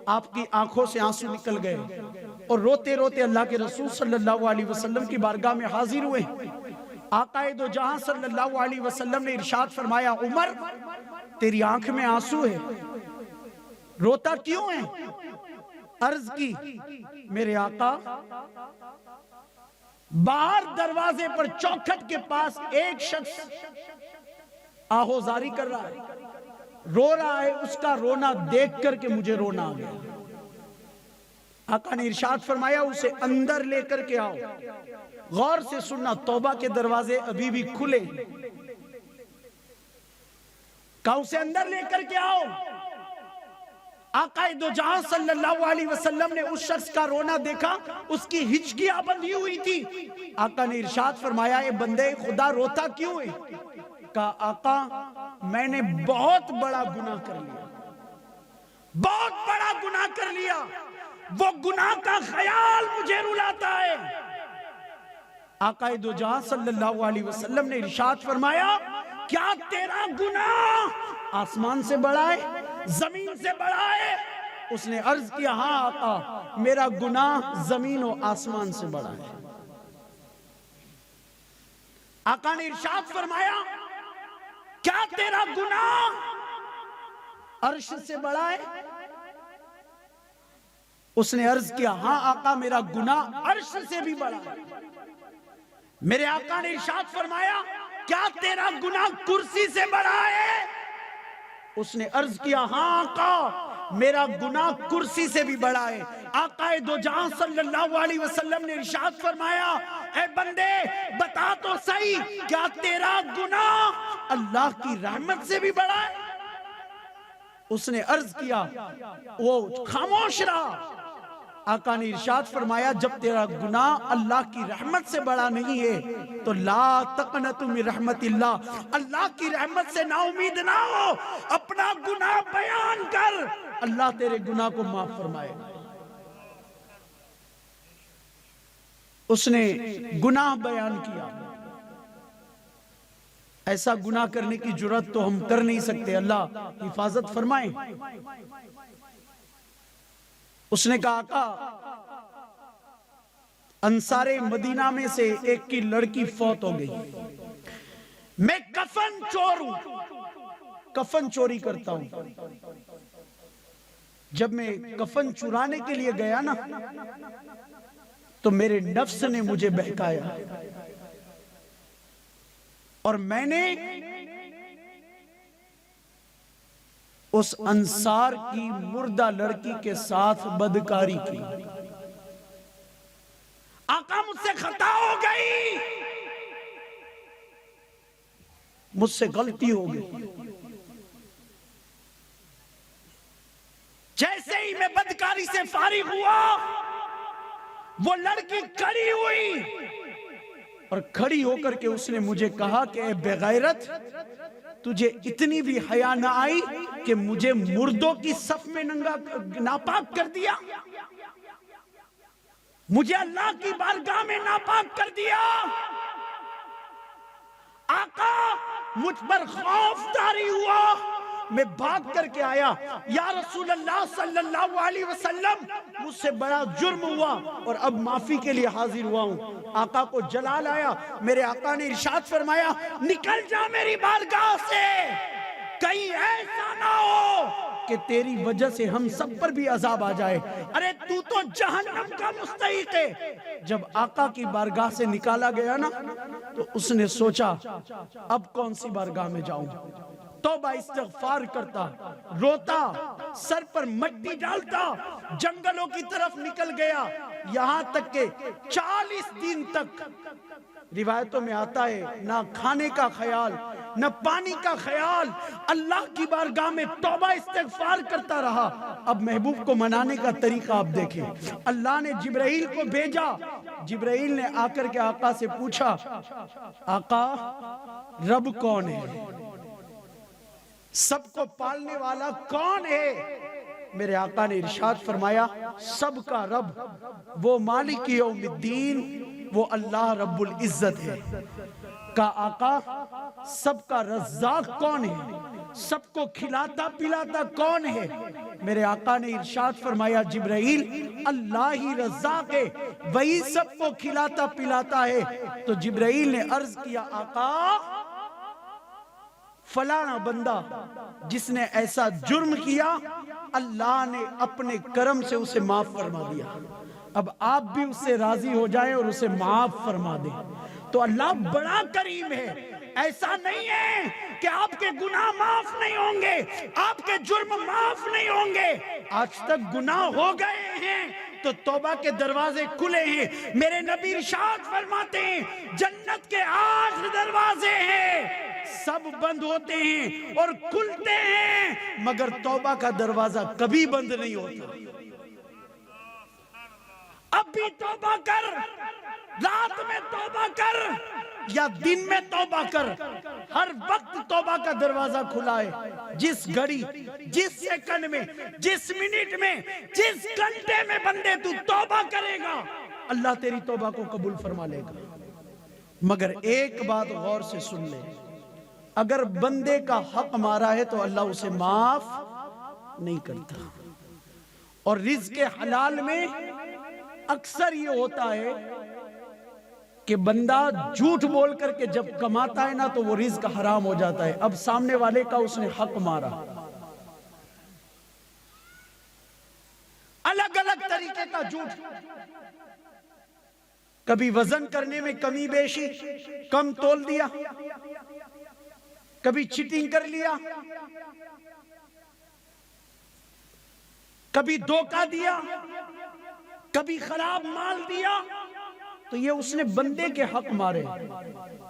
آپ کی آنکھوں سے آنسو نکل گئے، اور روتے روتے اللہ کے رسول صلی اللہ علیہ وسلم کی بارگاہ میں حاضر ہوئے۔ آقا دو جہاں صلی اللہ علیہ وسلم نے ارشاد فرمایا، عمر تیری آنکھ میں آنسو ہے، روتا کیوں ہے؟ عرض کی، میرے آقا باہر دروازے پر چوکھٹ کے پاس ایک شخص آہوزاری کر رہا ہے، رو رہا ہے، اس کا رونا دیکھ کر کے مجھے رونا آ گیا۔ آقا نے ارشاد فرمایا اسے اندر لے کر کے آؤ۔ غور سے سننا، توبہ کے دروازے ابھی بھی کھلے، کہا اسے اندر لے کر کے آؤ۔ آقا دو جہاں صلی اللہ علیہ وسلم نے اس شخص کا رونا دیکھا، اس کی ہچکیاں بندھی ہوئی تھی۔ آقا نے ارشاد فرمایا، اے بندے خدا روتا کیوں ہے؟ کہا آقا میں نے بہت بڑا گناہ کر لیا، بہت بڑا گناہ کر لیا، وہ گناہ کا خیال مجھے رلاتا ہے۔ آقا دو جہاں صلی اللہ علیہ وسلم نے ارشاد فرمایا، کیا تیرا گناہ آسمان سے بڑا ہے، زمین سے بڑا ہے؟ اس نے عرض کیا، ہاں آقا میرا گناہ زمین و آسمان سے بڑا ہے۔ آقا نے ارشاد فرمایا، کیا تیرا گناہ عرش سے بڑا ہے؟ اس نے عرض کیا، ہاں آقا میرا گناہ عرش سے بھی بڑا ہے۔ میرے آقا نے ارشاد فرمایا، کیا تیرا گناہ کرسی سے بڑا ہے؟ اس نے عرض کیا، ہاں آقا میرا گناہ کرسی سے بھی بڑا ہے۔ آقا دو جہاں صلی اللہ علیہ وسلم نے ارشاد فرمایا، اے بندے بتا تو صحیح، کیا تیرا گناہ اللہ کی رحمت سے بھی بڑا ہے؟ اس نے عرض کیا، وہ خاموش رہا۔ آقا نے ارشاد فرمایا، جب تیرا گناہ اللہ کی رحمت سے بڑا نہیں ہے تو لا تقنطوا من رحمت اللہ، اللہ کی رحمت سے نا امید نہ ہو، اپنا گناہ بیان کر، اللہ تیرے گناہ کو معاف فرمائے۔ اس نے گناہ بیان کیا۔ ایسا گناہ کرنے کی جرات تو ہم کر نہیں سکتے، اللہ حفاظت فرمائے۔ اس نے کہا، آقا انصار مدینہ میں سے ایک کی لڑکی فوت ہو گئی، میں کفن چور ہوں، کفن چوری کرتا ہوں۔ جب میں کفن چرانے کے لیے گیا نا تو میرے نفس نے مجھے بہکایا، اور میں نے اس انصار کی مردہ لڑکی کے ساتھ بدکاری کی۔ آقا مجھ سے خطا ہو گئی، مجھ سے غلطی ہو گئی۔ جیسے ہی میں بدکاری سے فارغ ہوا، وہ لڑکی کھڑی ہوئی، اور کھڑی ہو کر کے اس نے مجھے کہا کہ اے بے غیرت، تجھے اتنی بھی حیا نہ آئی کہ مجھے مردوں کی صف میں ناپاک کر دیا، مجھے اللہ کی بارگاہ میں ناپاک کر دیا۔ آقا مجھ پر خوف طاری ہوا، میں بھاگ کر کے آیا، یا رسول اللہ صلی اللہ علیہ وسلم مجھ سے بڑا جرم ہوا اور اب معافی کے لیے حاضر ہوا ہوں۔ آقا کو جلال آیا، میرے آقا نے ارشاد فرمایا نکل جا میری بارگاہ سے، کہیں ایسا نہ ہو کہ تیری وجہ سے ہم سب پر بھی عذاب آ جائے، ارے تو جہنم کا مستحق ہے۔ جب آقا کی بارگاہ سے نکالا گیا نا تو اس نے سوچا اب کون سی بارگاہ میں جاؤں، توبہ استغفار کرتا، روتا، سر پر مٹی ڈالتا، جنگلوں کی طرف نکل گیا، یہاں تک کہ 40 دن تک روایتوں میں آتا ہے نہ کھانے کا خیال نہ پانی کا خیال، اللہ کی بارگاہ میں توبہ استغفار کرتا رہا۔ اب محبوب کو منانے کا طریقہ آپ دیکھیں، اللہ نے جبرائیل کو بھیجا، جبرائیل نے آ کر کے آقا سے پوچھا آقا رب کون ہے، سب کو پالنے والا کون ہے؟ میرے آقا نے ارشاد فرمایا سب کا رب وہ مالک یوم الدین، وہ اللہ رب العزت ہے۔ کا آقا سب کا رزاق کون ہے، سب کو کھلاتا پلاتا کون ہے؟ میرے آقا نے ارشاد فرمایا جبرائیل اللہ ہی رزاق ہے، وہی سب کو کھلاتا پلاتا ہے۔ تو جبرائیل نے عرض کیا آقا فلانا بندہ جس نے ایسا جرم کیا اللہ نے اپنے کرم سے اسے معاف فرما دیا، اب آپ بھی اس سے راضی ہو جائیں اور اسے معاف فرما دیں۔ تو اللہ بڑا کریم ہے، ایسا نہیں ہے کہ آپ کے گناہ معاف نہیں ہوں گے، آپ کے جرم معاف نہیں ہوں گے۔ آج تک گناہ ہو گئے ہیں تو توبہ کے دروازے کھلے ہیں۔ میرے نبی ارشاد فرماتے ہیں جنت کے 8 دروازے ہیں، سب بند ہوتے ہیں اور کھلتے ہیں مگر توبہ کا دروازہ کبھی بند نہیں ہوتا۔ اب بھی توبہ کر، رات میں توبہ کر یا دن میں توبہ کر، ہر وقت توبہ کا دروازہ کھلا ہے۔ جس گھڑی، جس سیکنڈ میں، جس منٹ میں، جس گھنٹے میں بندے تو توبہ کرے گا اللہ تیری توبہ کو قبول فرما لے گا۔ مگر ایک بات غور سے سن لے، اگر بندے کا حق مارا ہے تو اللہ اسے معاف نہیں کرتا۔ اور رزق حلال میں اکثر یہ ہوتا ہے کہ بندہ جھوٹ بول کر کے جب کماتا ہے نا تو وہ رزق حرام ہو جاتا ہے۔ اب سامنے والے کا اس نے حق مارا، الگ الگ طریقے کا جھوٹ، کبھی وزن کرنے میں کمی بیشی، کم تول دیا، کبھی چیٹنگ کر لیا، کبھی دھوکہ دیا، کبھی خراب مال دیا، تو یہ اس نے بندے کے حق مارے۔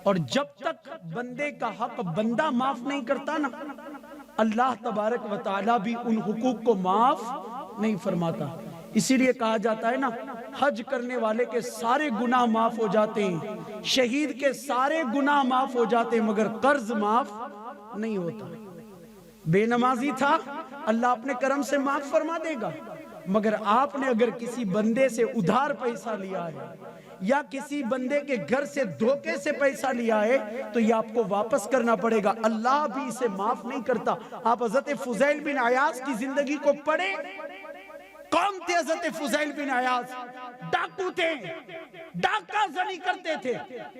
اور جب تک بندے کا حق بندہ معاف نہیں کرتا نا اللہ تبارک و تعالی بھی ان حقوق کو معاف نہیں فرماتا۔ اسی لیے کہا جاتا ہے نا حج کرنے والے کے سارے گناہ معاف ہو جاتے ہیں، شہید کے سارے گناہ معاف ہو جاتے ہیں مگر قرض معاف نہیں ہوتا۔ بے نمازی تھا اللہ اپنے کرم سے معاف فرما دے گا، مگر آپ نے اگر کسی بندے سے ادھار پیسہ لیا ہے یا کسی بندے کے گھر سے دھوکے سے پیسہ لیا ہے تو یہ آپ کو واپس کرنا پڑے گا، اللہ بھی اسے معاف نہیں کرتا۔ آپ حضرت فضیل بن عیاض کی زندگی کو پڑھیں، کون تھے حضرت فضیل بن عیاض؟ ڈاکو تھے، ڈاکہ زنی کرتے تھے،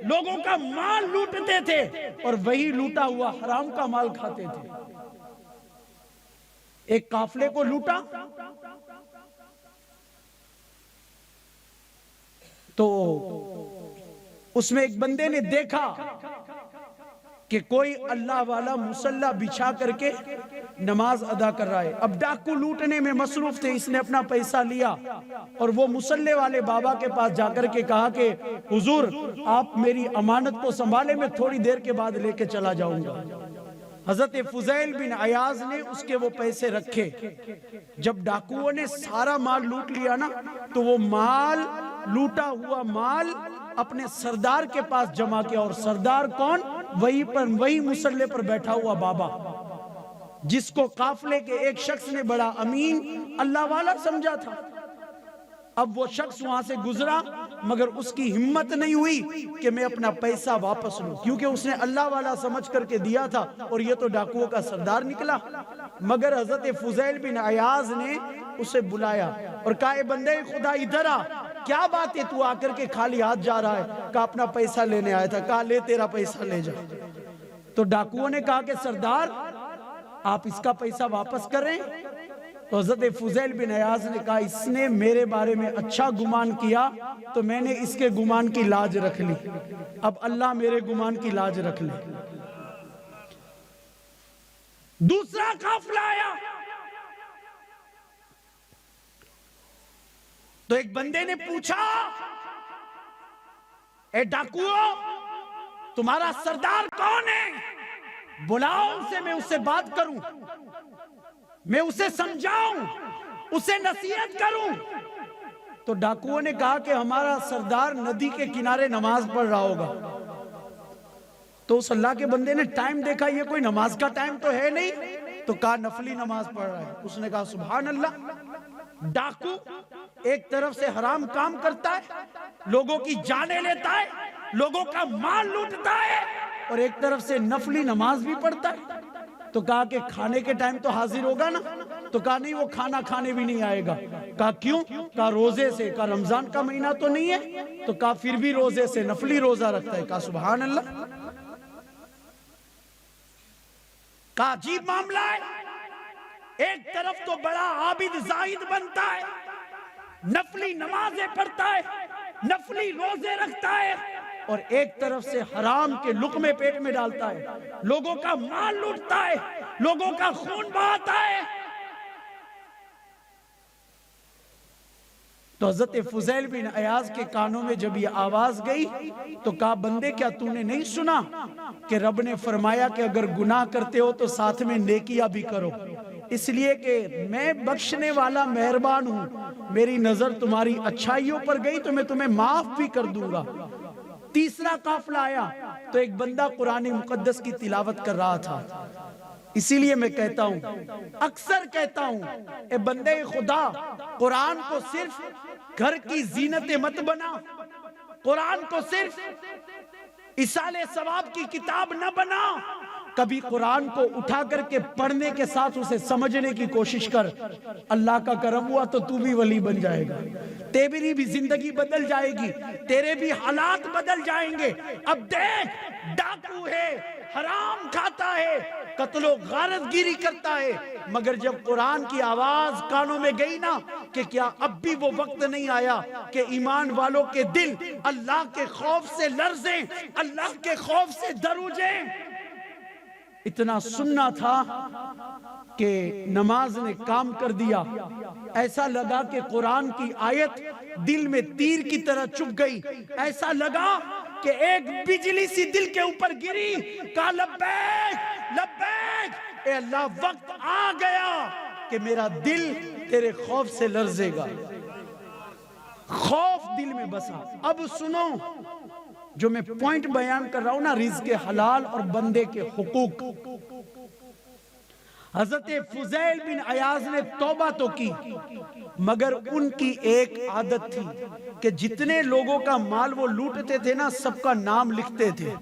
لوگوں کا مال لوٹتے تھے اور وہی لوٹا ہوا حرام کا مال کھاتے تھے۔ ایک قافلے کو لوٹا تو اس میں ایک بندے نے دیکھا کہ کوئی اللہ والا مصلی بچھا کر کے نماز ادا کر رہا ہے۔ اب ڈاکو لوٹنے میں مصروف تھے، اس نے اپنا پیسہ لیا اور وہ مصلی والے بابا کے پاس جا کر کے کہا کہ حضور آپ میری امانت کو سنبھالے، میں تھوڑی دیر کے بعد لے کے چلا جاؤں گا۔ حضرت فضیل بن عیاض نے اس کے وہ پیسے رکھے۔ جب ڈاکوؤں نے سارا مال لوٹ لیا نا تو وہ مال، لوٹا ہوا مال اپنے سردار کے پاس جمع کیا، اور سردار کون؟ وہی مصلی پر بیٹھا ہوا بابا جس کو قافلے کے ایک شخص نے بڑا امین اللہ والا سمجھا تھا۔ اب وہ شخص وہاں سے گزرا مگر اس کی ہمت نہیں ہوئی کہ میں اپنا پیسہ واپس لوں، کیونکہ اس نے اللہ والا سمجھ کر کے دیا تھا اور یہ تو ڈاکوؤں کا سردار نکلا۔ مگر حضرت فضیل بن عیاض نے اسے بلایا اور کہا اے بندے خدا ادھر آ، کیا بات ہے تو آ کر کے خالی ہاتھ جا رہا ہے؟ کہا اپنا پیسہ لینے آیا تھا۔ کہا لے تیرا پیسہ لے جا۔ تو ڈاکوؤں نے کہا کہ سردار آپ اس کا پیسہ واپس کریں؟ تو حضرت فضیل بن عیاض نے کہا اس نے میرے بارے میں اچھا گمان کیا تو میں نے اس کے گمان کی لاج رکھ لی، اب اللہ میرے گمان کی لاج رکھ لے۔ دوسرا قافلہ آیا تو ایک بندے نے پوچھا اے ڈاکوؤ تمہارا سردار کون ہے؟ بلاؤ اسے، میں اس سے بات کروں، میں اسے سمجھاؤں، اسے نصیحت کروں۔ تو ڈاکوؤں نے کہا کہ ہمارا سردار ندی کے کنارے نماز پڑھ رہا ہوگا۔ تو اس اللہ کے بندے نے ٹائم دیکھا یہ کوئی نماز کا ٹائم تو ہے نہیں، تو کہا نفلی نماز پڑھ رہا ہے۔ اس نے کہا سبحان اللہ، ڈاکو ایک طرف سے حرام کام کرتا ہے، لوگوں کی جانیں لیتا ہے، لوگوں کا مال لوٹتا ہے، اور ایک طرف سے نفلی نماز بھی پڑھتا ہے۔ تو کہا کہ کھانے کے ٹائم تو حاضر ہوگا نا؟ تو کہا نہیں، وہ کھانا کھانے بھی نہیں آئے گا۔ کہا کیوں؟ کہا روزے سے۔ کہا رمضان کا مہینہ تو نہیں ہے؟ تو کہا پھر بھی روزے سے، نفلی روزہ رکھتا ہے۔ کہا سبحان اللہ۔ کہا عجیب معاملہ ہے، ایک طرف تو بڑا عابد زاہد بنتا ہے، نفلی نمازیں پڑھتا ہے، نفلی روزے رکھتا ہے، اور ایک طرف سے حرام کے لقمے پیٹ میں ڈالتا ہے، لوگوں کا مال لوٹتا ہے، لوگوں کا خون بہاتا ہے۔ تو حضرت فضیل بن عیاض کے کانوں میں جب یہ آواز گئی تو کہا بندے کیا تو نے نہیں سنا کہ رب نے فرمایا کہ اگر گناہ کرتے ہو تو ساتھ میں نیکیاں بھی کرو، اس لیے کہ میں بخشنے والا مہربان ہوں، میری نظر تمہاری اچھائیوں پر گئی تو میں تمہیں معاف بھی کر دوں گا۔ تیسرا قافلہ آیا تو ایک بندہ قرآن مقدس کی تلاوت کر رہا تھا۔ اسی لیے میں کہتا ہوں، اکثر کہتا ہوں، اے بندے خدا قرآن کو صرف گھر کی زینت مت بنا، قرآن کو صرف ایصال ثواب کی کتاب نہ بنا، کبھی قرآن کو اٹھا کر کے پڑھنے کے ساتھ اسے سمجھنے کی کوشش کر، اللہ کا کرم ہوا تو تو بھی ولی بن جائے گا، تیری بھی زندگی بدل جائے گی، تیرے بھی حالات بدل جائیں گے۔ اب دیکھ ڈاکو ہے، حرام کھاتا ہے، قتل و غارت گیری کرتا ہے، مگر جب قرآن کی آواز کانوں میں گئی نا کہ کیا اب بھی وہ وقت نہیں آیا کہ ایمان والوں کے دل اللہ کے خوف سے لرزیں، اللہ کے خوف سے دروجیں۔ اتنا سننا تھا کہ نماز نے کام کر دیا، ایسا لگا کہ قرآن کی آیت دل میں تیر کی طرح چپ گئی، ایسا لگا کہ ایک بجلی سی دل کے اوپر گری۔ کہا لبیک لبیک، اے اللہ وقت آ گیا کہ میرا دل تیرے خوف سے لرزے گا۔ خوف دل میں بسا۔ اب سنو جو میں پوائنٹ بیان کر رہا ہوں نا، رزق حلال اور بندے کے حقوق۔ حضرت فضیل بن عیاض نے توبہ تو کی، مگر ان کی ایک عادت تھی کہ جتنے لوگوں کا مال وہ لوٹتے تھے نا، سب کا نام لکھتے تھے،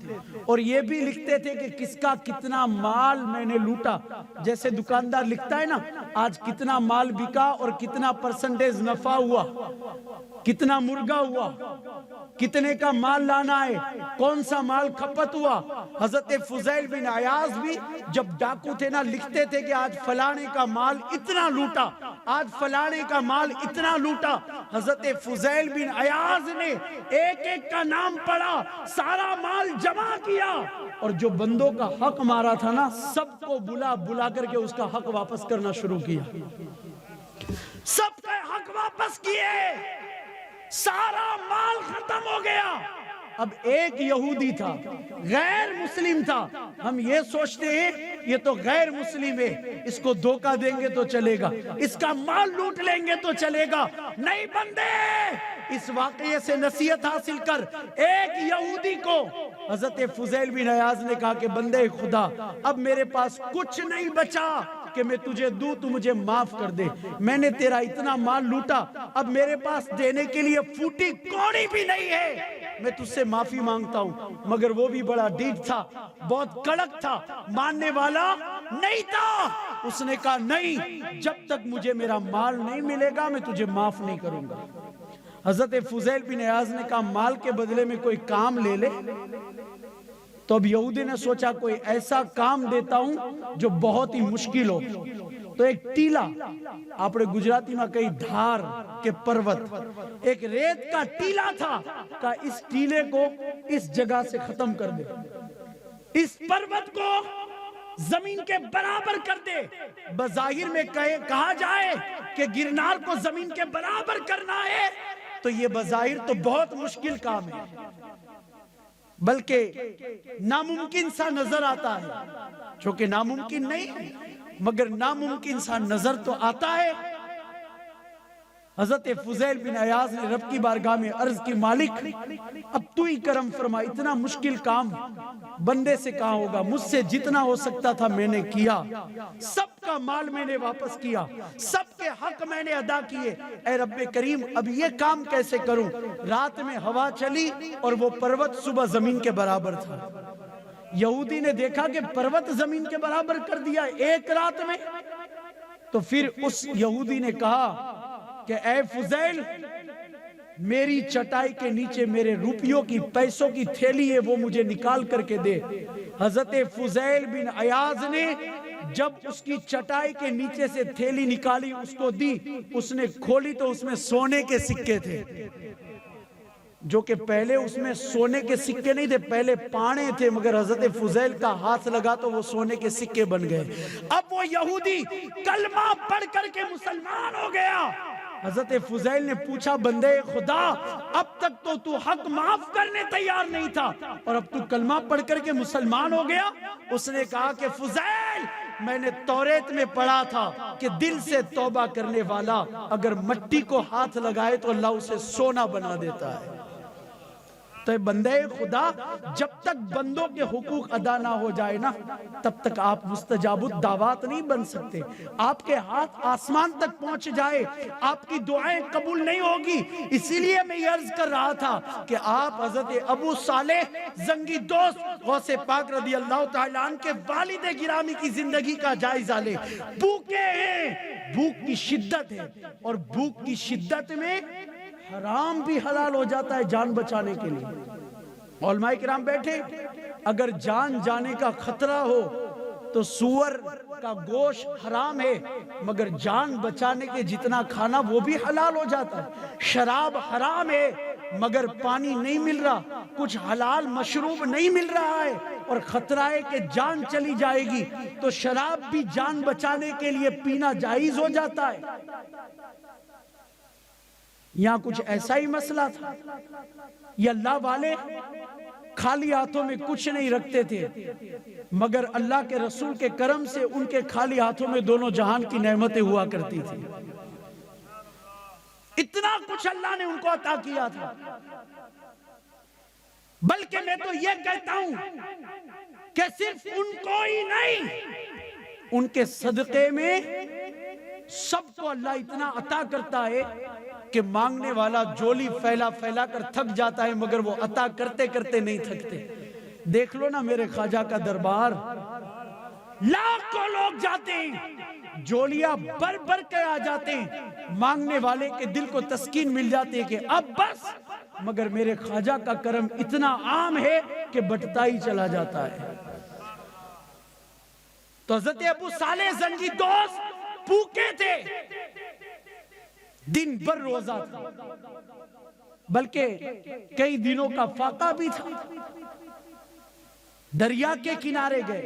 اور یہ بھی لکھتے تھے کہ کس کا کتنا مال میں نے لوٹا۔ جیسے دکاندار لکھتا ہے نا آج کتنا مال بکا اور کتنا پرسنٹیج نفع ہوا، کتنا مرغا ہوا، کتنے کا مال لانا ہے، کون سا مال کھپت ہوا۔ حضرت فضیل بن عیاض بھی جب ڈاکو تھے نا، لکھتے تھے کہ آج فلانے کا مال اتنا لوٹا، آج فلانے کا مال اتنا لوٹا۔ حضرت فضیل بن عیاض نے ایک ایک کا نام پڑھا، سارا مال جمع کیا، اور جو بندوں کا حق مارا تھا نا، سب کو بلا بلا کر کے اس کا حق واپس کرنا شروع کیا، سب کا حق واپس کیے، سارا مال ختم ہو گیا۔ اب ایک یہودی تھا، غیر مسلم تھا، ہم یہ سوچتے ہیں یہ تو غیر مسلم ہے، اس کو دھوکہ دیں گے تو چلے گا، اس کا مال لوٹ لیں گے تو چلے گا۔ نہیں بندے، اس واقعے سے نصیحت حاصل کر۔ ایک یہودی کو حضرت فضیل بن عیاض نے کہا کہ بندے خدا اب میرے پاس کچھ نہیں بچا کہ میں تجھے دوں تو مجھے معاف کر دے. میں نے تیرا اتنا مال لوٹا, اب میرے پاس دینے کے لیے پھوٹی کوڑی بھی نہیں ہے, میں تجھ سے معافی مانگتا ہوں. مگر وہ بھی بڑا ڈیٹ تھا, بہت کڑک تھا, ماننے والا نہیں تھا. اس نے کہا نہیں, جب تک مجھے میرا مال نہیں ملے گا میں تجھے معاف نہیں کروں گا. حضرت فضیل بن عیاض نے کہا مال کے بدلے میں کوئی کام لے لے. تو اب یہودی نے سوچا کوئی ایسا کام دیتا ہوں جو بہت ہی مشکل ہو. تو ایک ٹیلا, آپ نے گجراتی میں کئی دھار کے پروت, ایک ریت کا ٹیلا تھا, کہا اس ٹیلے کو اس جگہ سے ختم کر دے, اس پروت کو زمین کے برابر کر دے. بظاہر میں کہا جائے کہ گرنار کو زمین کے برابر کرنا ہے تو یہ بظاہر تو بہت مشکل کام ہے, بلکہ ناممکن سا نظر آتا ہے. چونکہ ناممکن نہیں مگر ناممکن سا نظر تو آتا ہے. حضرت فضیل بن عیاض نے رب کی بارگاہ میں عرض کی مالک اب تو ہی کرم فرما, اتنا مشکل کام بندے سے کہاں ہوگا, مجھ سے جتنا ہو سکتا تھا میں نے کیا, سب کا مال میں نے واپس کیا, سب کے حق میں نے ادا کیے. اے رب کریم اب یہ کام کیسے کروں. رات میں ہوا چلی اور وہ پروت صبح زمین کے برابر تھا. یہودی نے دیکھا کہ پروت زمین کے برابر کر دیا ایک رات میں. تو پھر اس یہودی نے کہا کہ اے فضیل, میری چٹائی کے نیچے میرے روپیوں کی پیسوں کی تھیلی ہے, وہ مجھے نکال کر کے دے. حضرت فضیل بن عیاض نے جب اس کی چٹائی کے نیچے سے تھیلی نکالی, اس کو دی, اس نے کھولی تو اس میں سونے کے سکے تھے, جو کہ پہلے اس میں سونے کے سکے نہیں تھے, پہلے پانے تھے, مگر حضرت فضیل کا ہاتھ لگا تو وہ سونے کے سکے بن گئے. اب وہ یہودی کلمہ پڑھ کر کے مسلمان ہو گیا. حضرت فضیل نے پوچھا بندے خدا, اب تک تو تو حق معاف کرنے تیار نہیں تھا اور اب تو کلمہ پڑھ کر کے مسلمان ہو گیا. اس نے کہا کہ فضیل, میں نے توریت میں پڑھا تھا کہ دل سے توبہ کرنے والا اگر مٹی کو ہاتھ لگائے تو اللہ اسے سونا بنا دیتا ہے. تو بندے خدا, جب تک بندوں کے حقوق ادا نہ ہو جائے نا, تب تک آپ مستجاب الدعوات نہیں بن سکتے. آپ کے ہاتھ آسمان تک پہنچ جائے, آپ کی دعائیں قبول نہیں ہوگی. اسی لیے میں یہ عرض کر رہا تھا کہ آپ حضرت ابو صالح زنگی دوست غوث پاک رضی اللہ تعالیٰ عنہ کے والد گرامی کی زندگی کا جائزہ لیں. بھوکے ہیں, بھوک کی شدت ہے, اور بھوک کی شدت میں حرام بھی حلال ہو جاتا ہے جان بچانے کے لیے. علماء کرام بیٹھے, اگر جان جانے کا خطرہ ہو تو سور کا گوشت حرام ہے, مگر جان بچانے کے جتنا کھانا وہ بھی حلال ہو جاتا ہے. شراب حرام ہے مگر پانی نہیں مل رہا, کچھ حلال مشروب نہیں مل رہا ہے, اور خطرہ ہے کہ جان چلی جائے گی, تو شراب بھی جان بچانے کے لیے پینا جائز ہو جاتا ہے. یہاں کچھ ایسا ہی مسئلہ تھا. یہ اللہ والے خالی ہاتھوں میں کچھ نہیں رکھتے تھے, مگر اللہ کے رسول کے کرم سے ان کے خالی ہاتھوں میں دونوں جہان کی نعمتیں ہوا کرتی تھی. اتنا کچھ اللہ نے ان کو عطا کیا تھا. بلکہ میں تو یہ کہتا ہوں کہ صرف ان کو ہی نہیں, ان کے صدقے میں سب کو اللہ اتنا عطا کرتا ہے کہ مانگنے والا جولی پھیلا پھیلا کر تھک جاتا ہے, مگر وہ عطا کرتے کرتے نہیں تھکتے. دیکھ لو نا میرے خواجہ کا دربار, لاکھوں لوگ جاتے ہیں, جولیاں بھر بھر کے آ جاتے ہیں, مانگنے والے کے دل کو تسکین مل جاتی ہے کہ اب بس, مگر میرے خواجہ کا کرم اتنا عام ہے کہ بٹتا ہی چلا جاتا ہے. تو حضرت ابو صالح زنگی دوست بھوکے تھے, دن بھر روزہ تھا, بلکہ کئی دنوں کا فاقہ بھی تھا. دریا کے کنارے گئے.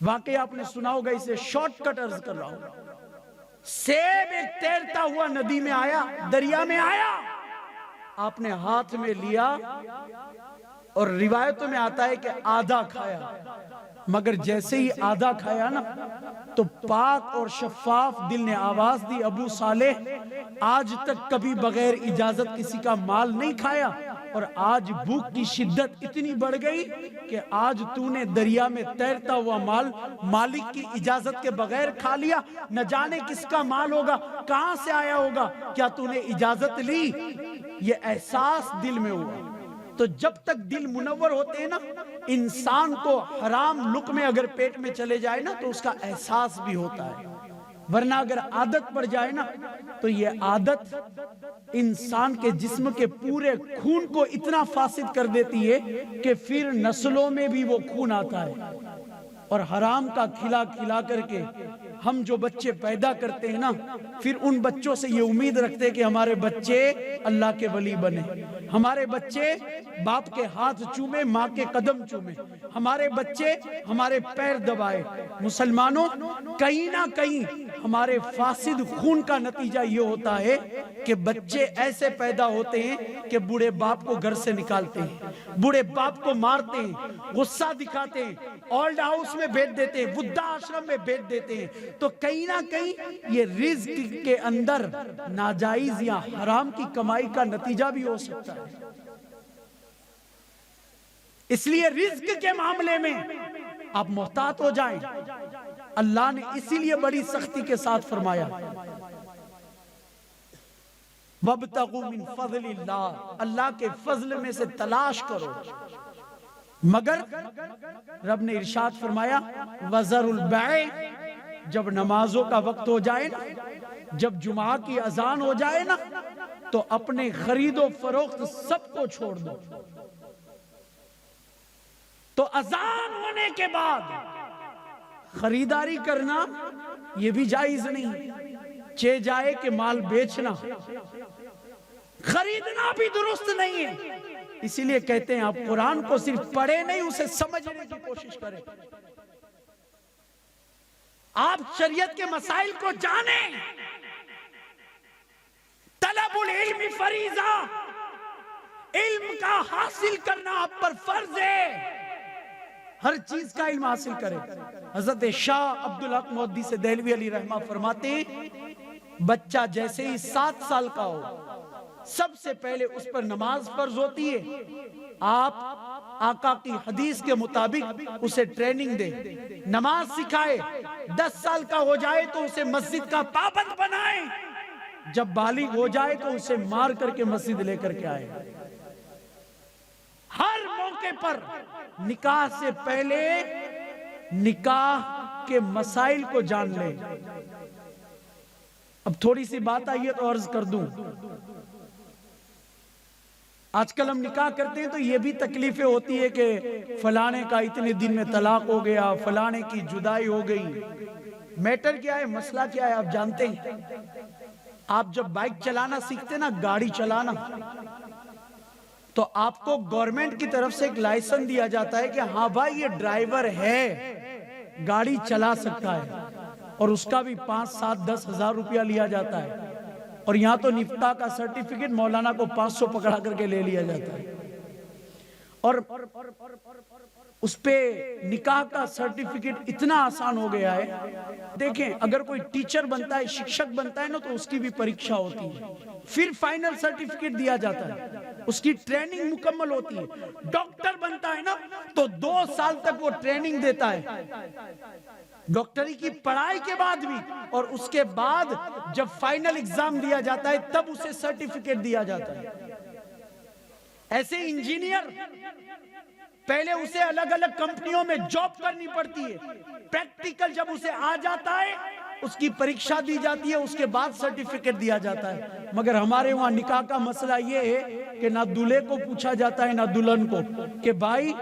واقعہ آپ نے سنا ہوگا, اسے شارٹ کٹ عرض کر رہا ہوں. سیب ایک تیرتا ہوا ندی میں آیا, دریا میں آیا, آپ نے ہاتھ میں لیا اور روایتوں میں آتا ہے کہ آدھا کھایا, مگر جیسے ہی آدھا کھایا نا تو پاک اور شفاف دل نے آواز دی, ابو صالح آج تک کبھی بغیر اجازت کسی کا مال نہیں کھایا, اور آج بھوک کی شدت اتنی بڑھ گئی کہ آج تو نے دریا میں تیرتا ہوا مال مالک کی اجازت کے بغیر کھا لیا. نہ جانے کس کا مال ہوگا, کہاں سے آیا ہوگا, کیا تو نے اجازت لی؟ یہ احساس دل میں ہوا. تو جب تک دل منور ہوتے ہیں نا, انسان کو حرام لقمے اگر پیٹ میں چلے جائے نا تو اس کا احساس بھی ہوتا ہے. ورنہ اگر عادت پڑ جائے نا تو یہ عادت انسان کے جسم کے پورے خون کو اتنا فاسد کر دیتی ہے کہ پھر نسلوں میں بھی وہ خون آتا ہے. اور حرام کا کھلا کھلا کر کے ہم جو بچے پیدا کرتے ہیں نا, پھر ان بچوں سے یہ امید رکھتے ہیں کہ ہمارے بچے اللہ کے ولی بنے, ہمارے بچے باپ کے ہاتھ چومے, ماں کے قدم چومے, ہمارے بچے ہمارے پیر دبائے. مسلمانوں, کہیں نہ کہیں ہمارے فاسد خون کا نتیجہ یہ ہوتا ہے کہ بچے ایسے پیدا ہوتے ہیں کہ بوڑھے باپ کو گھر سے نکالتے ہیں, بوڑھے باپ کو مارتے ہیں, غصہ دکھاتے ہیں, اولڈ ہاؤس میں بھیج دیتے ہیں, ودھا آشرم میں بھیج دیتے ہیں. تو کہیں نہ کہیں یہ رزق کے اندر ناجائز یا حرام کی کمائی کا نتیجہ بھی ہو سکتا ہے. اس لیے رزق کے معاملے میں آپ محتاط ہو جائیں. اللہ نے اسی لیے بڑی سختی کے ساتھ فرمایا وَابْتَغُوا مِن فَضْلِ اللَّهِ, اللہ کے فضل میں سے تلاش کرو. مگر رب نے ارشاد فرمایا وَذَرُوا الْبَيْعَ, جب نمازوں کا وقت ہو جائے نا, جب جمعہ کی اذان ہو جائے نا, تو اپنے خرید و فروخت سب کو چھوڑ دو. تو اذان ہونے کے بعد خریداری کرنا یہ بھی جائز نہیں. چہ جائے کہ مال بیچنا, خریدنا بھی درست نہیں ہے. اسی لیے کہتے ہیں آپ قرآن کو صرف پڑھے نہیں, اسے سمجھنے کی کوشش کریں. آپ شریعت کے مسائل کو جانیں. طلب العلم فریضہ, علم کا حاصل کرنا آپ پر فرض ہے. ہر چیز کا علم حاصل کریں. حضرت شاہ عبدالحق محدث دہلوی علیہ رحمہ فرماتے ہیں بچہ جیسے ہی 7 سال کا ہو, سب سے پہلے اس پر نماز فرض ہوتی ہے. آپ آقا کی حدیث کے مطابق اسے ٹریننگ دیں, نماز سکھائے. 10 سال کا ہو جائے تو اسے مسجد کا پابند بنائیں. جب بالغ ہو جائے تو اسے مار کر کے مسجد لے کر کے آئے. ہر موقع پر نکاح سے پہلے نکاح کے مسائل کو جان لیں. اب تھوڑی سی بات آئی ہے تو عرض کر دوں. آج کل ہم نکاح کرتے ہیں تو یہ بھی تکلیفیں ہوتی ہے کہ فلانے کا اتنے دن میں طلاق ہو گیا, فلانے کی جدائی ہو گئی. میٹر کیا ہے, مسئلہ کیا ہے, آپ جانتے ہیں. آپ جب بائک چلانا سیکھتے نا, گاڑی چلانا, تو آپ کو گورنمنٹ کی طرف سے ایک لائسنس دیا جاتا ہے کہ ہاں بھائی یہ ڈرائیور ہے, گاڑی چلا سکتا ہے. اور اس کا بھی 5, 7, 10 ہزار روپیہ لیا جاتا ہے. اور یہاں تو نفتہ کا سرٹیفکیٹ مولانا کو 500 پکڑا کر کے لے لیا جاتا ہے. اور اس پہ نکاح کا سرٹیفکیٹ اتنا آسان ہو گیا ہے. دیکھیں, اگر کوئی ٹیچر بنتا ہے, شکشک بنتا ہے نا, تو اس کی بھی پریکشا ہوتی ہے, پھر فائنل سرٹیفکیٹ دیا جاتا ہے, اس کی ٹریننگ مکمل ہوتی ہے. ڈاکٹر بنتا ہے نا تو 2 سال تک وہ ٹریننگ دیتا ہے, ڈاکٹری کی پڑھائی کے بعد بھی. اور اس کے بعد جب فائنل ایگزام دیا جاتا ہے تب اسے سرٹیفکیٹ دیا جاتا ہے. ایسے انجینئر پہلے اسے الگ الگ کمپنیوں میں جاب کرنی پڑتی ہے. پریکٹیکل جب اسے آ جاتا ہے اس کی پریکشا دی جاتی ہے, اس کے بعد سرٹیفکیٹ دیا جاتا ہے. مگر ہمارے وہاں نکاح کا مسئلہ یہ ہے کہ نہ دولہے کو پوچھا جاتا ہے نہ دلہن کو کہ بھائی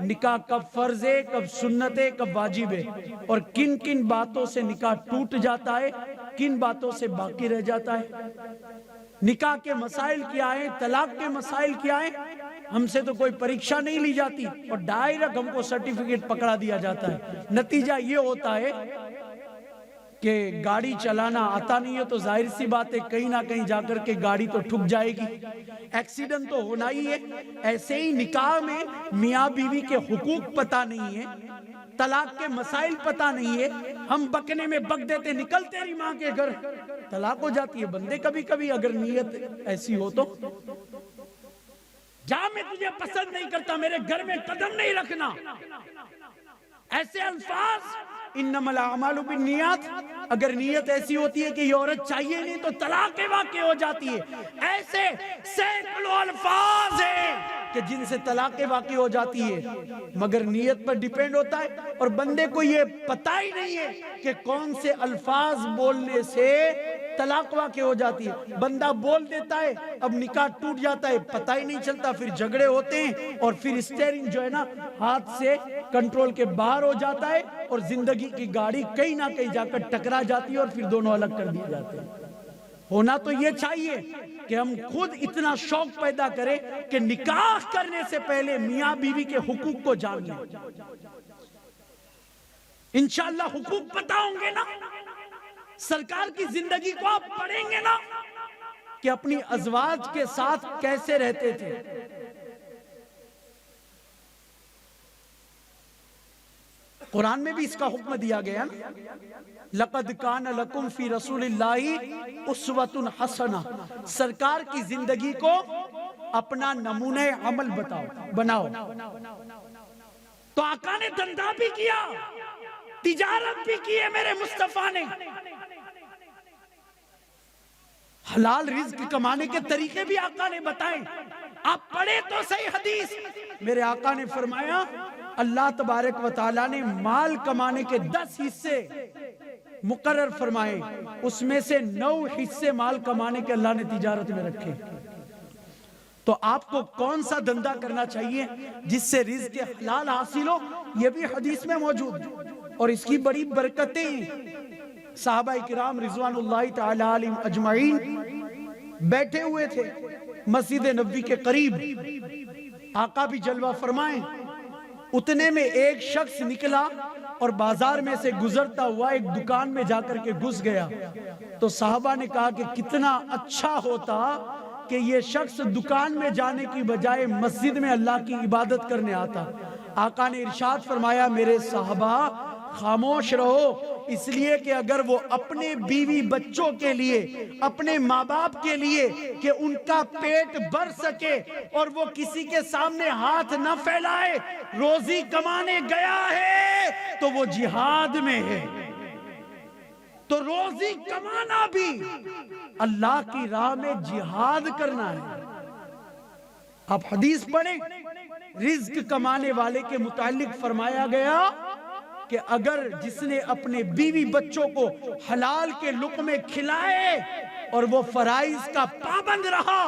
نکاح کب فرض ہے, کب سنت ہے, کب واجب ہے, اور کن کن باتوں سے نکاح ٹوٹ جاتا ہے, کن باتوں سے باقی رہ جاتا ہے. نکاح کے مسائل کیا ہیں, طلاق کے مسائل کیا ہیں, ہم سے تو کوئی پریکشا نہیں لی جاتی اور ڈائریکٹ ہم کو سرٹیفکیٹ پکڑا دیا جاتا ہے. نتیجہ یہ ہوتا ہے کہ گاڑی چلانا آتا نہیں ہے تو ظاہر سی بات ہے کہیں نہ کہیں جا کر کے گاڑی تو ٹھک جائے گی, ایکسیڈنٹ تو ہونا ہی ہے. ایسے ہی نکاح میں میاں بیوی کے حقوق پتہ نہیں ہے, طلاق کے مسائل پتہ نہیں ہے. ہم بکنے میں بک دیتے, نکل تیری ماں کے گھر, طلاق ہو جاتی ہے. بندے کبھی کبھی اگر نیت ایسی ہو تو جا میں تجھے پسند نہیں کرتا، میرے گھر میں قدم نہیں رکھنا. ایسے الفاظ. انما الاعمال بالنیات، اگر نیت ایسی ہوتی ہے کہ یہ عورت چاہیے نہیں تو طلاق واقع ہو جاتی ہے. ایسے سینکڑوں الفاظ ہیں کہ جن سے طلاق واقع ہو جاتی ہے، مگر نیت پر ڈیپینڈ ہوتا ہے. اور بندے کو یہ پتہ ہی نہیں ہے کہ کون سے الفاظ بولنے سے طلاق واقع ہو جاتی ہے. بندہ بول دیتا ہے، اب نکاح ٹوٹ جاتا ہے، پتہ ہی نہیں چلتا، پھر جھگڑے ہوتے ہیں اور پھر اسٹیئرنگ جو ہے نا ہاتھ سے کنٹرول کے باہر ہو جاتا ہے اور زندگی کی گاڑی کہیں نہ کہیں جا کر ٹکرا جاتی ہے اور پھر دونوں الگ کر دیے جاتے ہیں. ہونا تو یہ چاہیے کہ ہم خود اتنا شوق پیدا کریں کہ نکاح کرنے سے پہلے میاں بیوی کے حقوق کو جان لیں. انشاءاللہ حقوق پتہ ہوں گے نا. سرکار کی زندگی کو آپ پڑھیں گے نا کہ اپنی ازواج کے ساتھ کیسے رہتے تھے. قرآن میں بھی اس کا حکم دیا گیا نا. لَقَدْ كَانَ لَكُمْ فِي رَسُولِ اللَّهِ أُسْوَةٌ حَسَنَةٌ. سرکار کی زندگی کو اپنا نمونہ عمل بناؤ. تو آقا نے دھندا بھی کیا، تجارت بھی کی ہے میرے مصطفیٰ نے. حلال رزق کمانے کے طریقے بھی آقا نے بتائے. آپ پڑھے تو صحیح حدیث. میرے آقا نے فرمایا اللہ تبارک و تعالیٰ نے مال کمانے کے 10 حصے مقرر فرمائے، اس میں سے 9 حصے مال کمانے کے اللہ نے تجارت میں رکھے. تو آپ کو کون سا دھندا کرنا چاہیے جس سے رزق حلال حاصل ہو؟ یہ بھی حدیث میں موجود اور اس کی بڑی برکتیں ہیں. صحابہ کرام رضوان اللہ تعالی علیہم اجمعین بیٹھے ہوئے تھے مسجد نبوی کے قریب. آقا بھی جلوہ فرمائیں. اتنے میں ایک شخص نکلا اور بازار میں سے گزرتا ہوا ایک دکان میں جا کر کے گھس گیا. تو صحابہ نے کہا کہ کتنا اچھا ہوتا کہ یہ شخص دکان میں جانے کی بجائے مسجد میں اللہ کی عبادت کرنے آتا. آقا نے ارشاد فرمایا میرے صحابہ خاموش رہو، اس لیے کہ اگر وہ اپنے بیوی بچوں کے لیے، اپنے ماں باپ کے لیے کہ ان کا پیٹ بھر سکے اور وہ کسی کے سامنے ہاتھ نہ پھیلائے، روزی کمانے گیا ہے تو وہ جہاد میں ہے. تو روزی کمانا بھی اللہ کی راہ میں جہاد کرنا ہے. آپ حدیث پڑھیں، رزق کمانے والے کے متعلق فرمایا گیا کہ اگر جس نے اپنے بیوی بچوں کو حلال کے لقمے کھلائے اور وہ فرائض کا پابند رہا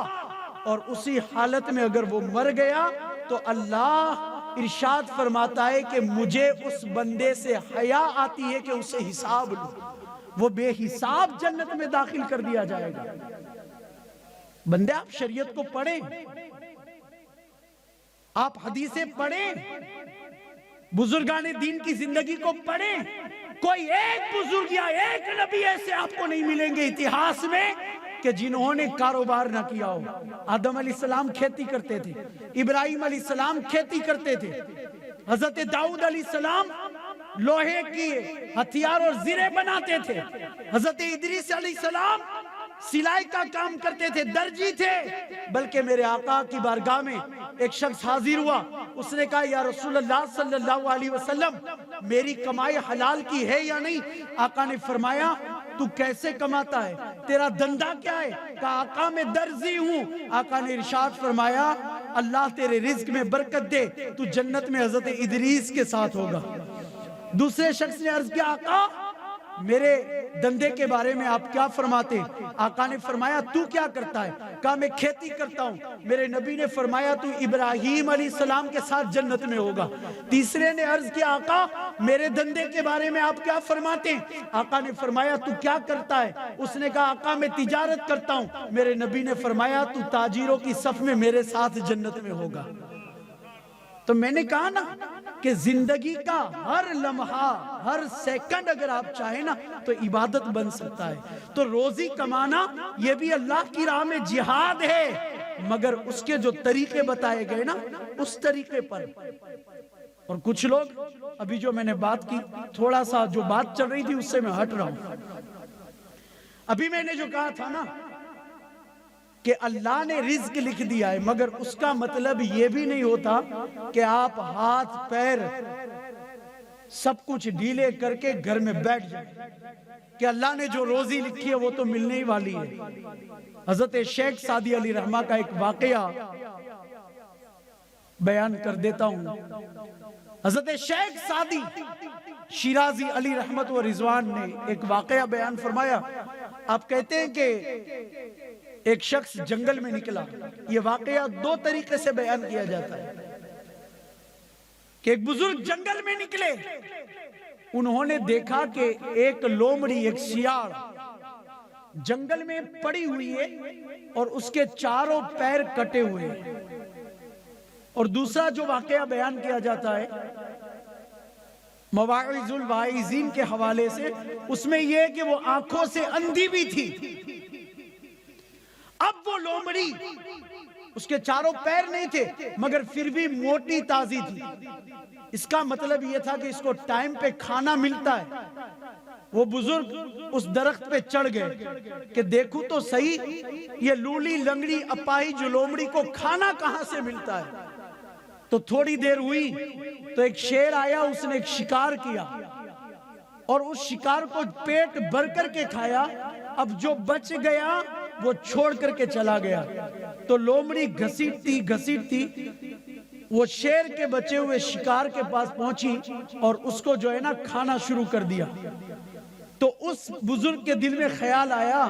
اور اسی حالت میں اگر وہ مر گیا تو اللہ ارشاد فرماتا ہے کہ مجھے اس بندے سے حیا آتی ہے کہ اسے حساب لوں. وہ بے حساب جنت میں داخل کر دیا جائے گا. بندے آپ شریعت کو پڑھیں، آپ حدیثیں پڑھیں، بزرگان دین کی زندگی کو پڑھیں. کوئی ایک بزرگ یا ایک نبی ایسے آپ کو نہیں ملیں گے اتہاس میں کہ جنہوں نے کاروبار نہ کیا ہو. آدم علیہ السلام کھیتی کرتے تھے، ابراہیم علیہ السلام کھیتی کرتے تھے، حضرت داؤد علیہ السلام لوہے کی ہتھیار اور زرے بناتے تھے، حضرت ادریس علیہ السلام سلائی کا کام کرتے تھے، درجی تھے. بلکہ میرے آقا کی بارگاہ میں ایک شخص حاضر ہوا، اس نے کہا یا رسول اللہ صلی اللہ علیہ وسلم میری کمائی حلال کی ہے یا نہیں؟ آقا نے فرمایا تو کیسے کماتا ہے، تیرا دھندا کیا ہے؟ کہا آقا میں درزی ہوں. آقا نے ارشاد فرمایا اللہ تیرے رزق میں برکت دے، تو جنت میں حضرت ادریس کے ساتھ ہوگا. دوسرے شخص نے عرض کیا آقا میرے دندے کے بارے میں آپ کیا فرماتے؟ آقا نے فرمایا تو کیا کرتا ہے؟ کہا میں کھیتی کرتا ہوں. میرے نبی نے فرمایا تو ابراہیم علیہ السلام کے ساتھ جنت میں ہوگا. تیسرے نے عرض کیا آقا میرے دندے کے بارے میں آپ کیا فرماتے ہیں؟ آقا نے فرمایا تو کیا کرتا ہے؟ اس نے کہا آقا میں تجارت کرتا ہوں. میرے نبی نے فرمایا تو تاجروں کی صف میں میرے ساتھ جنت میں ہوگا. تو میں نے کہا نا کہ زندگی کا ہر لمحہ، ہر سیکنڈ اگر آپ چاہیں نا تو عبادت بن سکتا ہے. تو روزی کمانا یہ بھی اللہ کی راہ میں جہاد ہے، مگر اس کے جو طریقے بتائے گئے نا اس طریقے پر. اور کچھ لوگ ابھی جو میں نے بات کی، تھوڑا سا جو بات چل رہی تھی اس سے میں ہٹ رہا ہوں. ابھی میں نے جو کہا تھا نا کہ اللہ نے رزق لکھ دیا ہے، مگر اس کا مطلب یہ بھی نہیں ہوتا کہ آپ ہاتھ پیر سب کچھ ڈھیلے کر کے گھر میں بیٹھ جائیں کہ اللہ نے جو روزی لکھی ہے وہ تو ملنے ہی والی ہے۔ حضرت شیخ سعدی علیہ رحمہ کا ایک واقعہ بیان کر دیتا ہوں۔ حضرت شیخ سعدی شیرازی علی رحمت و رضوان نے ایک واقعہ بیان فرمایا۔ آپ کہتے ہیں کہ ایک شخص جنگل میں نکلا۔ یہ واقعہ دو طریقے سے بیان کیا جاتا ہے کہ ایک بزرگ جنگل میں نکلے، انہوں نے دیکھا کہ ایک لومڑی، ایک سیاڑ جنگل میں پڑی ہوئی ہے اور اس کے چاروں پیر کٹے ہوئے ہیں۔ اور دوسرا جو واقعہ بیان کیا جاتا ہے مواعظ الواعظین کے حوالے سے، اس میں یہ کہ وہ آنکھوں سے اندھی بھی تھی۔ اب وہ لومڑی، اس کے چاروں پیر نہیں تھے مگر پھر بھی موٹی تازی تھی۔ اس کا مطلب یہ تھا کہ اس کو ٹائم پہ کھانا ملتا ہے۔ وہ بزرگ اس درخت پہ چڑھ گئے کہ دیکھو تو صحیح یہ لولی لنگڑی اپاہی جو لومڑی کو کھانا کہاں سے ملتا ہے۔ تو تھوڑی دیر ہوئی تو ایک شیر آیا، اس نے ایک شکار کیا اور اس شکار کو پیٹ بھر کر کے کھایا۔ اب جو بچ گیا وہ چھوڑ کر کے چلا گیا۔ تو لومڑی گھسیٹتی وہ شیر کے بچے ہوئے شکار کے پاس پہنچی اور اس کو جو ہے نا کھانا شروع کر دیا۔ تو اس بزرگ کے دل میں خیال آیا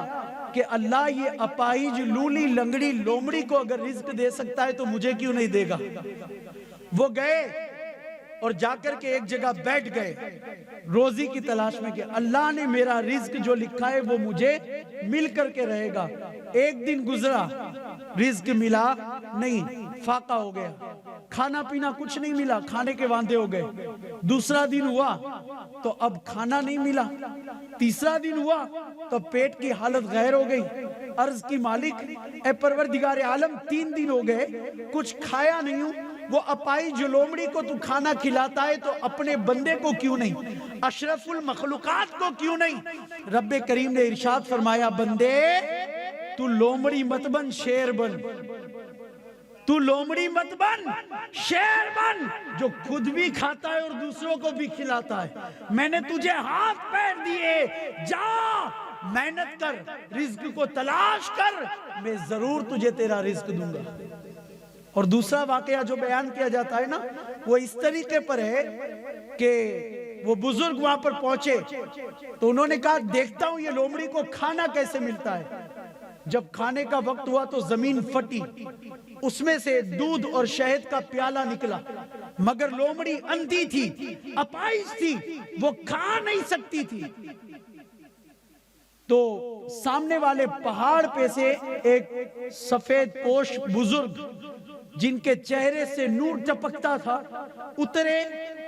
کہ اللہ یہ اپاہج لولی لنگڑی لومڑی کو اگر رزق دے سکتا ہے تو مجھے کیوں نہیں دے گا۔ وہ گئے اور جا کر کے ایک جگہ بیٹھ گئے روزی کی تلاش میں کہ اللہ نے میرا رزق جو لکھا ہے وہ مجھے مل کر کے رہے گا۔ ایک دن گزرا، رزق ملا نہیں، فاقہ ہو گیا، کھانا پینا کچھ نہیں ملا، کھانے کے واندے ہو گئے۔ دوسرا دن ہوا تو اب کھانا نہیں ملا۔ تیسرا دن ہوا تو پیٹ کی حالت غیر ہو گئی۔ عرض کی مالک اے پروردگار عالم 3 دن ہو گئے کچھ کھایا نہیں ہوں، وہ اپائی جو لومڑی کو تو کھانا کھلاتا ہے تو اپنے بندے کو کیوں نہیں، اشرف المخلوقات کو کیوں نہیں۔ رب کریم نے ارشاد فرمایا بندے تو لومڑی مت بن، شیر بن۔ تو لومڑی مت بن، شیر بن جو خود بھی کھاتا ہے اور دوسروں کو بھی کھلاتا ہے۔ میں نے تجھے ہاتھ پیر دیے، جا محنت کر، رزق کو تلاش کر، میں ضرور تجھے تیرا رزق دوں گا۔ اور دوسرا واقعہ جو بیان کیا جاتا ہے نا وہ اس طریقے پر ہے کہ وہ بزرگ وہاں پر پہنچے تو انہوں نے کہا دیکھتا ہوں یہ لومڑی کو کھانا کیسے ملتا ہے۔ جب کھانے کا وقت ہوا تو زمین پھٹی، اس میں سے دودھ اور شہد کا پیالہ نکلا، مگر لومڑی اندھی تھی، اپائش تھی، وہ کھا نہیں سکتی تھی۔ تو سامنے والے پہاڑ پہ سے ایک سفید پوش بزرگ جن کے چہرے سے نور ٹپکتا تھا اترے،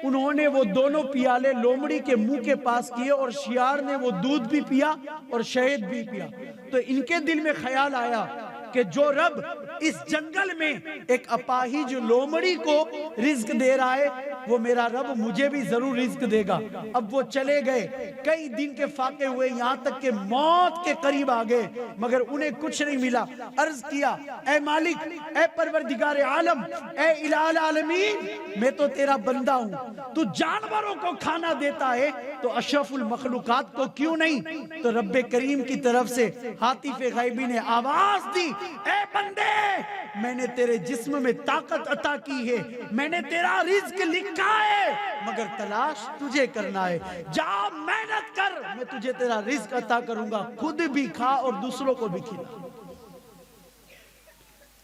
انہوں نے وہ دونوں پیالے لومڑی کے منہ کے پاس کیے اور شیار نے وہ دودھ بھی پیا اور شہد بھی پیا۔ تو ان کے دل میں خیال آیا کہ جو رب اس جنگل میں ایک اپاہج لومڑی کو رزق دے رہا ہے وہ میرا رب مجھے بھی ضرور رزق دے گا۔ اب وہ چلے گئے، کئی دن کے فاقے ہوئے، یہاں تک کہ موت کے قریب آ گئے مگر انہیں کچھ نہیں ملا۔ عرض کیا اے مالک، اے پروردگار عالم، اے الہ العالمین، میں تو تیرا بندہ ہوں، تو جانوروں کو کھانا دیتا ہے تو اشرف المخلوقات کو کیوں نہیں؟ تو رب کریم کی طرف سے حاطف غیبی نے آواز دی اے بندے، میں نے تیرے جسم میں طاقت عطا کی ہے، میں نے تیرا رزق لکھا ہے مگر تلاش تجھے کرنا ہے، جا محنت کر، میں تجھے تیرا رزق عطا کروں گا، خود بھی کھا اور دوسروں کو بھی کھلا۔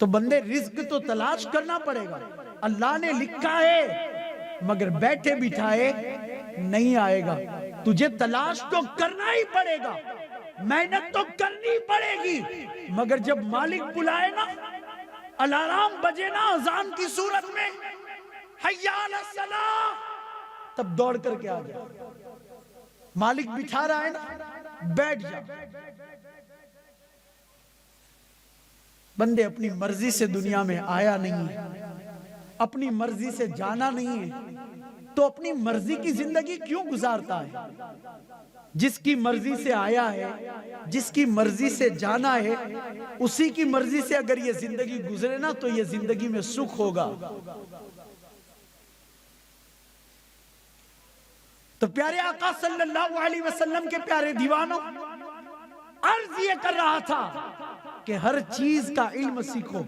تو بندے رزق تو تلاش کرنا پڑے گا، اللہ نے لکھا ہے مگر بیٹھے بٹھائے نہیں آئے گا، تجھے تلاش تو کرنا ہی پڑے گا، محنت تو کرنی پڑے گی، مگر جب مالک بلائے نا، الارام بجے نا اذان کی صورت میں، حی علی الصلاۃ، تب دوڑ کر کے آ جا۔ مالک بٹھا رہا ہے نا، بیٹھ جا۔ بندے اپنی مرضی سے دنیا میں آیا نہیں ہے، اپنی مرضی سے جانا نہیں ہے، تو اپنی مرضی کی زندگی کیوں گزارتا ہے؟ جس کی مرضی سے آیا ہے، جس کی مرضی سے جانا ہے، اسی کی مرضی سے اگر یہ زندگی گزرے نا تو یہ زندگی میں سکھ ہوگا۔ تو پیارے آقا صلی اللہ علیہ وسلم کے پیارے دیوانوں، عرض یہ کر رہا تھا کہ ہر چیز کا علم سیکھو۔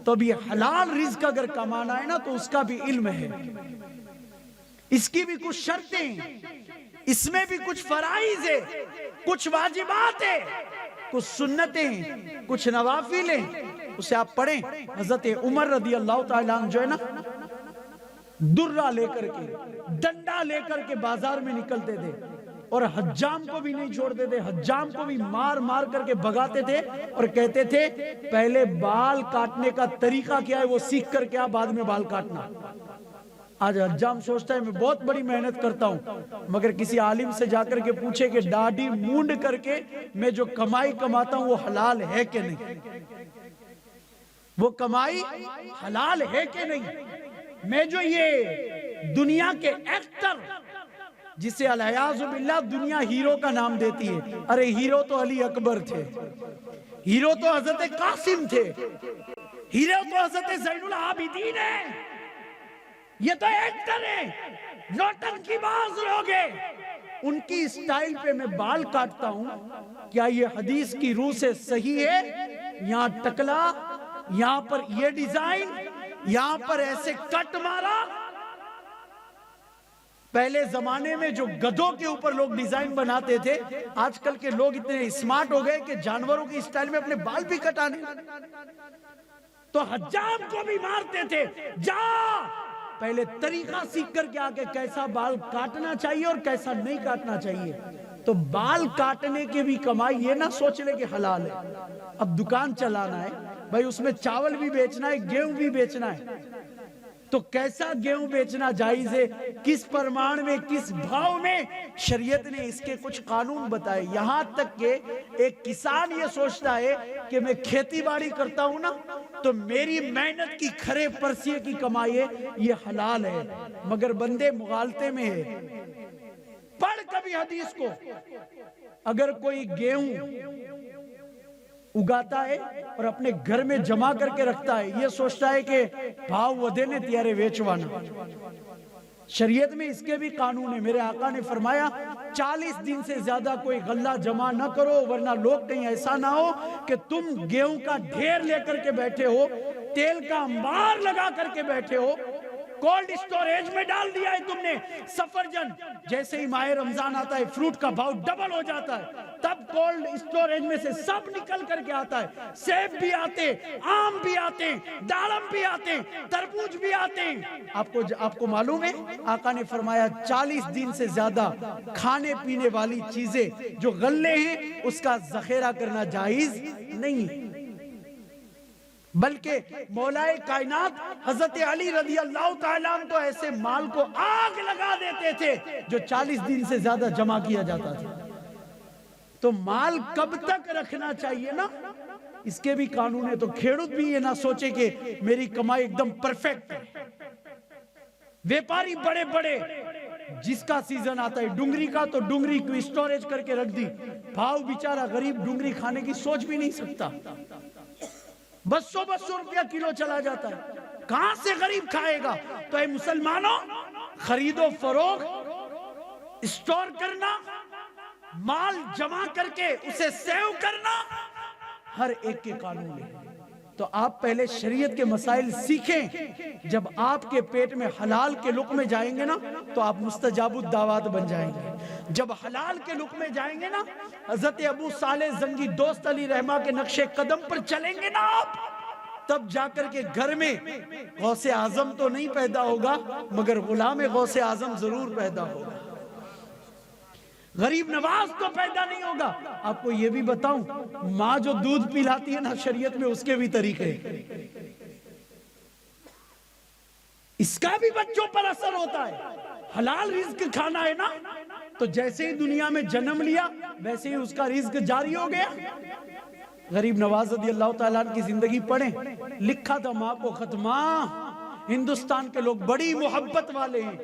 تو بھی حلال رزق اگر کمانا ہے نا تو اس کا بھی علم ہے، اس کی بھی کچھ شرطیں، اس میں بھی کچھ فرائض ہے، کچھ واجبات ہے، کچھ سنتیں، کچھ نوافل ہیں، اسے آپ پڑھیں۔ حضرت عمر رضی اللہ تعالیٰ عنہ جو ہے نا، درہ لے کر کے، ڈنڈا لے کر کے بازار میں نکلتے تھے اور حجام کو بھی نہیں چھوڑتے تھے، حجام کو بھی مار مار کر کے بھگاتے تھے اور کہتے تھے پہلے بال کاٹنے کا طریقہ کیا ہے وہ سیکھ کر کے آپ بعد میں بال کاٹنا۔ آج حجام سوچتا ہے میں بہت بڑی محنت کرتا ہوں، مگر کسی عالم سے جا کر کے پوچھے کہ داڑھی مونڈ کر کے میں جو کمائی کماتا ہوں وہ حلال ہے کہ نہیں، وہ کمائی حلال ہے کہ نہیں۔ میں جو یہ دنیا کے ایکٹر جسے العیاذ باللہ دنیا ہیرو کا نام دیتی ہے، ارے ہیرو تو علی اکبر تھے، ہیرو تو حضرت قاسم تھے، ہیرو تو حضرت زین العابدین ہیں، یہ تو ایکٹر ہیں، نوٹنکی باز لوگ ہیں۔ ان کی اسٹائل پہ میں بال کاٹتا ہوں، کیا یہ حدیث کی روح سے صحیح ہے؟ یہاں ٹکلا، یہاں پر یہ ڈیزائن، یہاں پر ایسے کٹ مارا۔ پہلے زمانے میں جو گدھوں کے اوپر لوگ ڈیزائن بناتے تھے، آج کل کے لوگ اتنے اسمارٹ ہو گئے کہ جانوروں کی اسٹائل میں اپنے بال بھی کٹانے۔ تو حجام کو بھی مارتے تھے، جا پہلے طریقہ سیکھ کر کے آگے کیسا بال کاٹنا چاہیے اور کیسا نہیں کاٹنا چاہیے۔ تو بال کاٹنے کے بھی کمائی یہ نہ سوچ لے کہ حلال ہے۔ اب دکان چلانا ہے بھائی، اس میں چاول بھی بیچنا ہے، گیہوں بھی بیچنا ہے، تو کیسا گیہوں بیچنا جائز ہے، کس پرمان میں، کس بھاؤ میں، شریعت نے اس کے کچھ قانون بتائے۔ یہاں تک کہ ایک کسان یہ سوچتا ہے کہ میں کھیتی باڑی کرتا ہوں نا تو میری محنت کی کھرے پرسیے کی کمائی ہے، یہ حلال ہے، مگر بندے مغالطے میں ہے۔ پڑھ کبھی حدیث کو، اگر کوئی گیہوں اگاتا ہے اور اپنے گھر میں جمع کر کے رکھتا ہے، یہ سوچتا ہے کہ بھاؤ ودے نے تیارے ویچوانا، شریعت میں اس کے بھی قانون ہے۔ میرے آقا نے فرمایا 40 دن سے زیادہ کوئی غلہ جمع نہ کرو، ورنہ لوگ کہیں ایسا نہ ہو کہ تم گیہوں کا ڈھیر لے کر کے بیٹھے ہو، تیل کا انبار لگا کر کے بیٹھے ہو، کولڈ اسٹوریج میں ڈال دیا ہے تم نے سفرجن، جیسے ہی ماہ رمضان آتا ہے فروٹ کا بھاؤ ڈبل ہو جاتا ہے، تب کولڈ اسٹوریج میں سے سب نکل کر کے آتا ہے، سیب بھی آتے، آم بھی آتے، دارم بھی آتے، تربوز بھی آتے۔ آپ کو معلوم ہے آقا نے فرمایا 40 دن سے زیادہ کھانے پینے والی چیزیں جو غلے ہیں اس کا ذخیرہ کرنا جائز نہیں، بلکہ مولا کائنات حضرت علی رضی اللہ تعالیٰ عنہ تو ایسے مال کو آگ لگا دیتے تھے جو 40 دن سے زیادہ جمع کیا جاتا تھا۔ تو مال کب تک رکھنا چاہیے نا، اس کے بھی قانون ہے۔ تو کھیڑوت بھی یہ نہ سوچے کہ میری کمائی ایک دم پرفیکٹ ہے۔ ویپاری بڑے بڑے جس کا سیزن آتا ہے ڈنگری کا تو ڈنگری کو اسٹوریج کر کے رکھ دی، بھاؤ بیچارہ غریب ڈنگری کھانے کی سوچ بھی نہیں سکتا، 200 روپیہ کلو چلا جاتا ہے، کہاں سے غریب کھائے گا؟ تو اے مسلمانوں، خرید و فروخت، اسٹور کرنا، مال جمع کر کے اسے سیو کرنا، ہر ایک کے قانون ہے۔ تو آپ پہلے شریعت کے مسائل سیکھیں، جب آپ کے پیٹ میں حلال کے لقمے جائیں گے نا تو آپ مستجاب الدعوات بن جائیں گے۔ جب حلال کے لقمے جائیں گے نا، حضرت ابو صالح زنگی دوست علی رحمہ کے نقش قدم پر چلیں گے نا آپ، تب جا کر کے گھر میں غوث اعظم تو نہیں پیدا ہوگا مگر غلام غوث اعظم ضرور پیدا ہوگا، غریب نواز تو پیدا نہیں ہوگا۔ آپ کو یہ بھی بتاؤں، ماں جو دودھ پلاتی ہے نا شریعت میں اس کے بھی طریقے، اس کا بھی بچوں پر اثر ہوتا ہے۔ حلال رزق کھانا ہے نا تو جیسے ہی دنیا میں جنم لیا ویسے ہی اس کا رزق جاری ہو گیا۔ غریب نواز رضی اللہ تعالیٰ عنہ کی زندگی پڑھیں، لکھا تھا ماں کو خط، ماں ہندوستان کے لوگ بڑی محبت والے ہیں،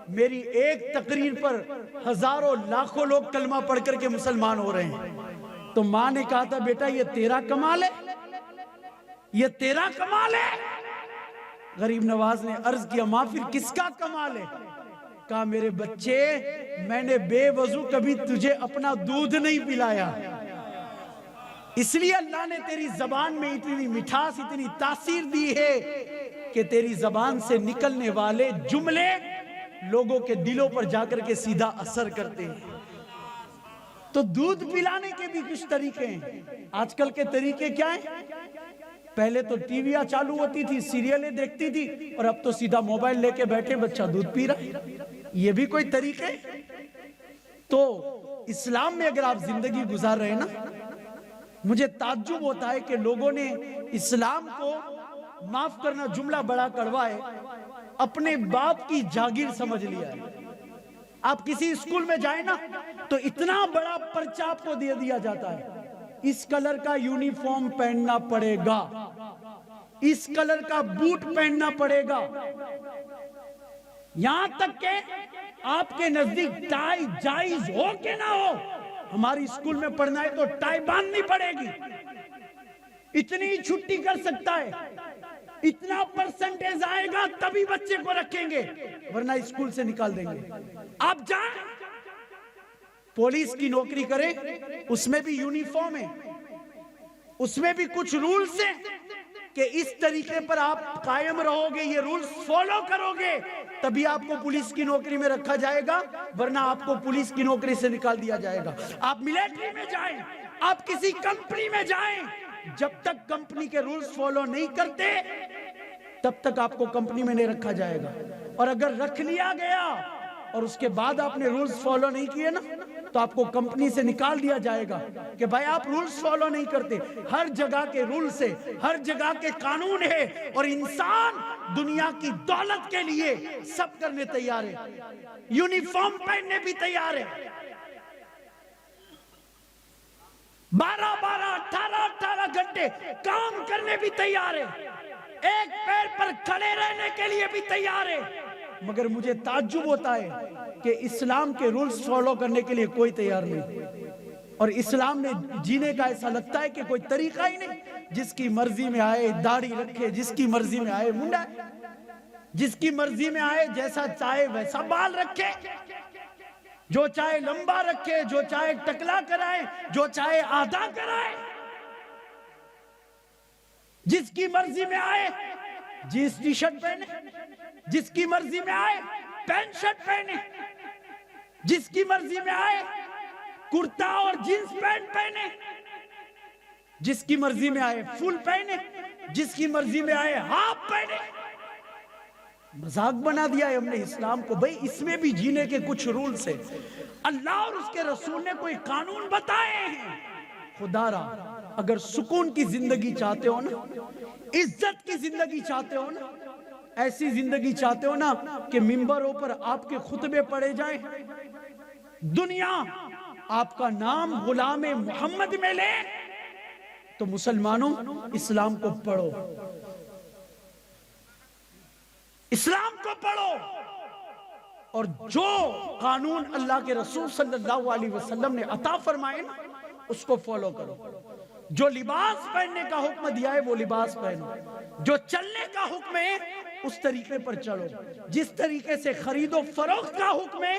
میری ایک تقریر پر ہزاروں لاکھوں لوگ کلمہ پڑھ کر کے مسلمان ہو رہے ہیں۔ تو ماں نے کہا تھا بیٹا یہ تیرا کمال ہے، یہ تیرا کمال ہے۔ غریب نواز نے عرض کیا ماں پھر کس کا کمال ہے؟ کہا میرے بچے میں نے بے وضو کبھی تجھے اپنا دودھ نہیں پلایا، اس لیے اللہ نے تیری زبان میں اتنی مٹھاس اتنی تاثیر دی ہے کہ تیری زبان سے نکلنے والے جملے لوگوں کے دلوں پر جا کر کے سیدھا اثر کرتے ہیں۔ تو دودھ پلانے کے بھی کچھ طریقے ہیں۔ آج کل کے طریقے کیا ہیں؟ پہلے تو ٹی ویاں چالو ہوتی تھی، سیریلیں دیکھتی تھی، اور اب تو سیدھا موبائل لے کے بیٹھے بچہ دودھ پی رہا۔ یہ بھی کوئی طریقے؟ تو اسلام میں اگر آپ زندگی گزار رہے نا، مجھے تعجب ہوتا ہے کہ لوگوں نے اسلام کو معاف کرنا جملہ بڑا کڑوا ہے، اپنے باپ کی جاگیر سمجھ لیا ہے۔ آپ کسی اسکول میں جائیں نا تو اتنا بڑا پرچہ آپ کو دے دیا جاتا ہے، اس کلر کا یونیفارم پہننا پڑے گا، اس کلر کا بوٹ پہننا پڑے گا، یہاں تک کہ آپ کے نزدیک ٹائی جائز ہو کہ نہ ہو، ہماری اسکول میں پڑھنا ہے تو ٹائی باندھنی پڑے گی، اتنی چھٹی کر سکتا ہے، اتنا پرسنٹیج آئے گا تبھی بچے کو رکھیں گے ورنہ اسکول سے نکال دیں گے۔ آپ جائیں پولیس کی نوکری کریں، اس میں بھی یونیفارم ہے، اس میں بھی کچھ رولز ہیں کہ اس طریقے پر آپ قائم رہو گے، یہ رولز فالو کرو گے تبھی آپ کو پولیس کی نوکری میں رکھا جائے گا ورنہ آپ کو پولیس کی نوکری سے نکال دیا جائے گا۔ آپ ملٹری میں جائیں، آپ کسی کمپنی میں جائیں، جب تک کمپنی کے رولز فالو نہیں کرتے تب تک آپ کو کمپنی میں نہیں رکھا جائے گا، اور اگر رکھ لیا گیا اور اس کے بعد آپ نے رولز فالو نہیں کیے نا تو آپ کو کمپنی سے نکال دیا جائے گا کہ بھائی آپ رولز فالو نہیں کرتے۔ ہر جگہ کے رولز ہے، ہر جگہ کے قانون ہے، اور انسان دنیا کی دولت کے لیے سب کرنے تیار ہے، یونیفارم پہننے بھی تیار ہے، 12 18 گھنٹے کام کرنے بھی تیار ہے، ایک پیر پر کھڑے رہنے کے لیے بھی تیار ہے، مگر مجھے تعجب ہوتا ہے کہ اسلام کے رولز فالو کرنے کے لیے کوئی تیار نہیں، اور اسلام میں جینے کا ایسا لگتا ہے کہ کوئی طریقہ ہی نہیں، جس کی مرضی میں آئے داڑھی رکھے، جس کی مرضی میں آئے منڈا ہے، جس کی مرضی میں آئے جیسا چاہے ویسا بال رکھے، جو چاہے لمبا رکھے، جو چاہے ٹکلا کرائے، جو چاہے آدھا کرائے، جس کی مرضی میں آئے جینس ٹی شرٹ پہنے، جس کی مرضی میں آئے پینٹ شرٹ پہنے، جس کی مرضی میں آئے کرتا اور جینس پینٹ پہنے، جس کی مرضی میں آئے فل پہنے، جس کی مرضی میں آئے ہاف پہنے۔ مذاق بنا دیا ہے ہم نے اسلام کو۔ بھئی اس میں بھی جینے کے کچھ رولز ہیں، اللہ اور اس کے رسول نے کوئی قانون بتائے ہیں۔ خدا را اگر سکون کی زندگی چاہتے ہو نا، عزت کی زندگی چاہتے ہو نا، ایسی زندگی چاہتے ہو نا کہ ممبروں پر آپ کے خطبے پڑھے جائیں، دنیا آپ کا نام غلام محمد میں لے، تو مسلمانوں اسلام کو پڑھو، اسلام کو پڑھو، اور جو قانون اللہ کے رسول صلی اللہ علیہ وسلم نے عطا فرمائے نا اس کو فالو کرو۔ جو لباس پہننے کا حکم دیا ہے وہ لباس پہنو، جو چلنے کا حکم ہے اس طریقے پر چلو، جس طریقے سے خرید و فروخت کا حکم ہے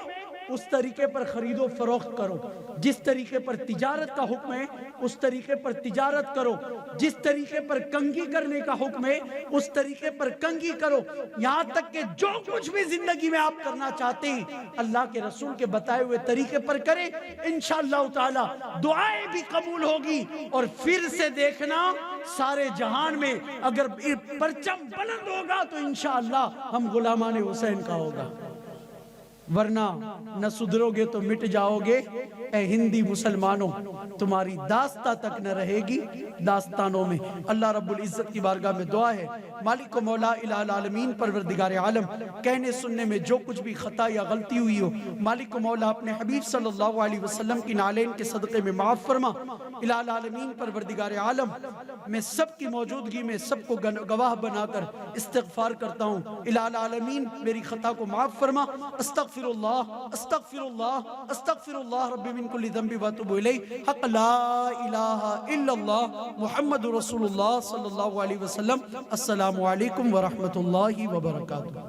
اس طریقے پر خرید و فروخت کرو، جس طریقے پر تجارت کا حکم ہے اس طریقے پر تجارت کرو، جس طریقے پر کنگھی کرنے کا حکم ہے اس طریقے پر کنگھی کرو، یہاں تک کہ جو کچھ بھی زندگی میں آپ کرنا چاہتے ہیں اللہ کے رسول کے بتائے ہوئے طریقے پر کریں، انشاءاللہ تعالی دعائیں بھی قبول ہوگی، اور پھر سے دیکھنا سارے جہان میں اگر پرچم بلند ہوگا تو انشاءاللہ ہم غلامان حسین کا ہوگا۔ ورنہ نہ سدھرو گے تو مٹ جاؤ گے اے ہندی مسلمانوں، تمہاری داستہ تک نہ رہے گی داستانوں میں۔ اللہ رب العزت کی بارگاہ میں دعا ہے، مالک و مولا الہ العالمین پروردگار عالم، کہنے سننے میں جو کچھ بھی خطا یا غلطی ہوئی ہو، مالک و مولا اپنے حبیب صلی اللہ علیہ وسلم کی نالین کے صدقے میں معاف فرما۔ الہ العالمین پروردگار عالم، میں سب کی موجودگی میں سب کو گواہ بنا کر استغفار کرتا ہوں، الہ العالمین میری خطا کو معاف فرما۔ استغفر اللہ استغفر اللہ استغفر اللہ رب من کل ذنب واتوب الیہ، حق لا الہ الا اللہ محمد رسول اللہ صلی اللہ علیہ وسلم۔ السلام علیکم ورحمۃ اللہ وبرکاتہ۔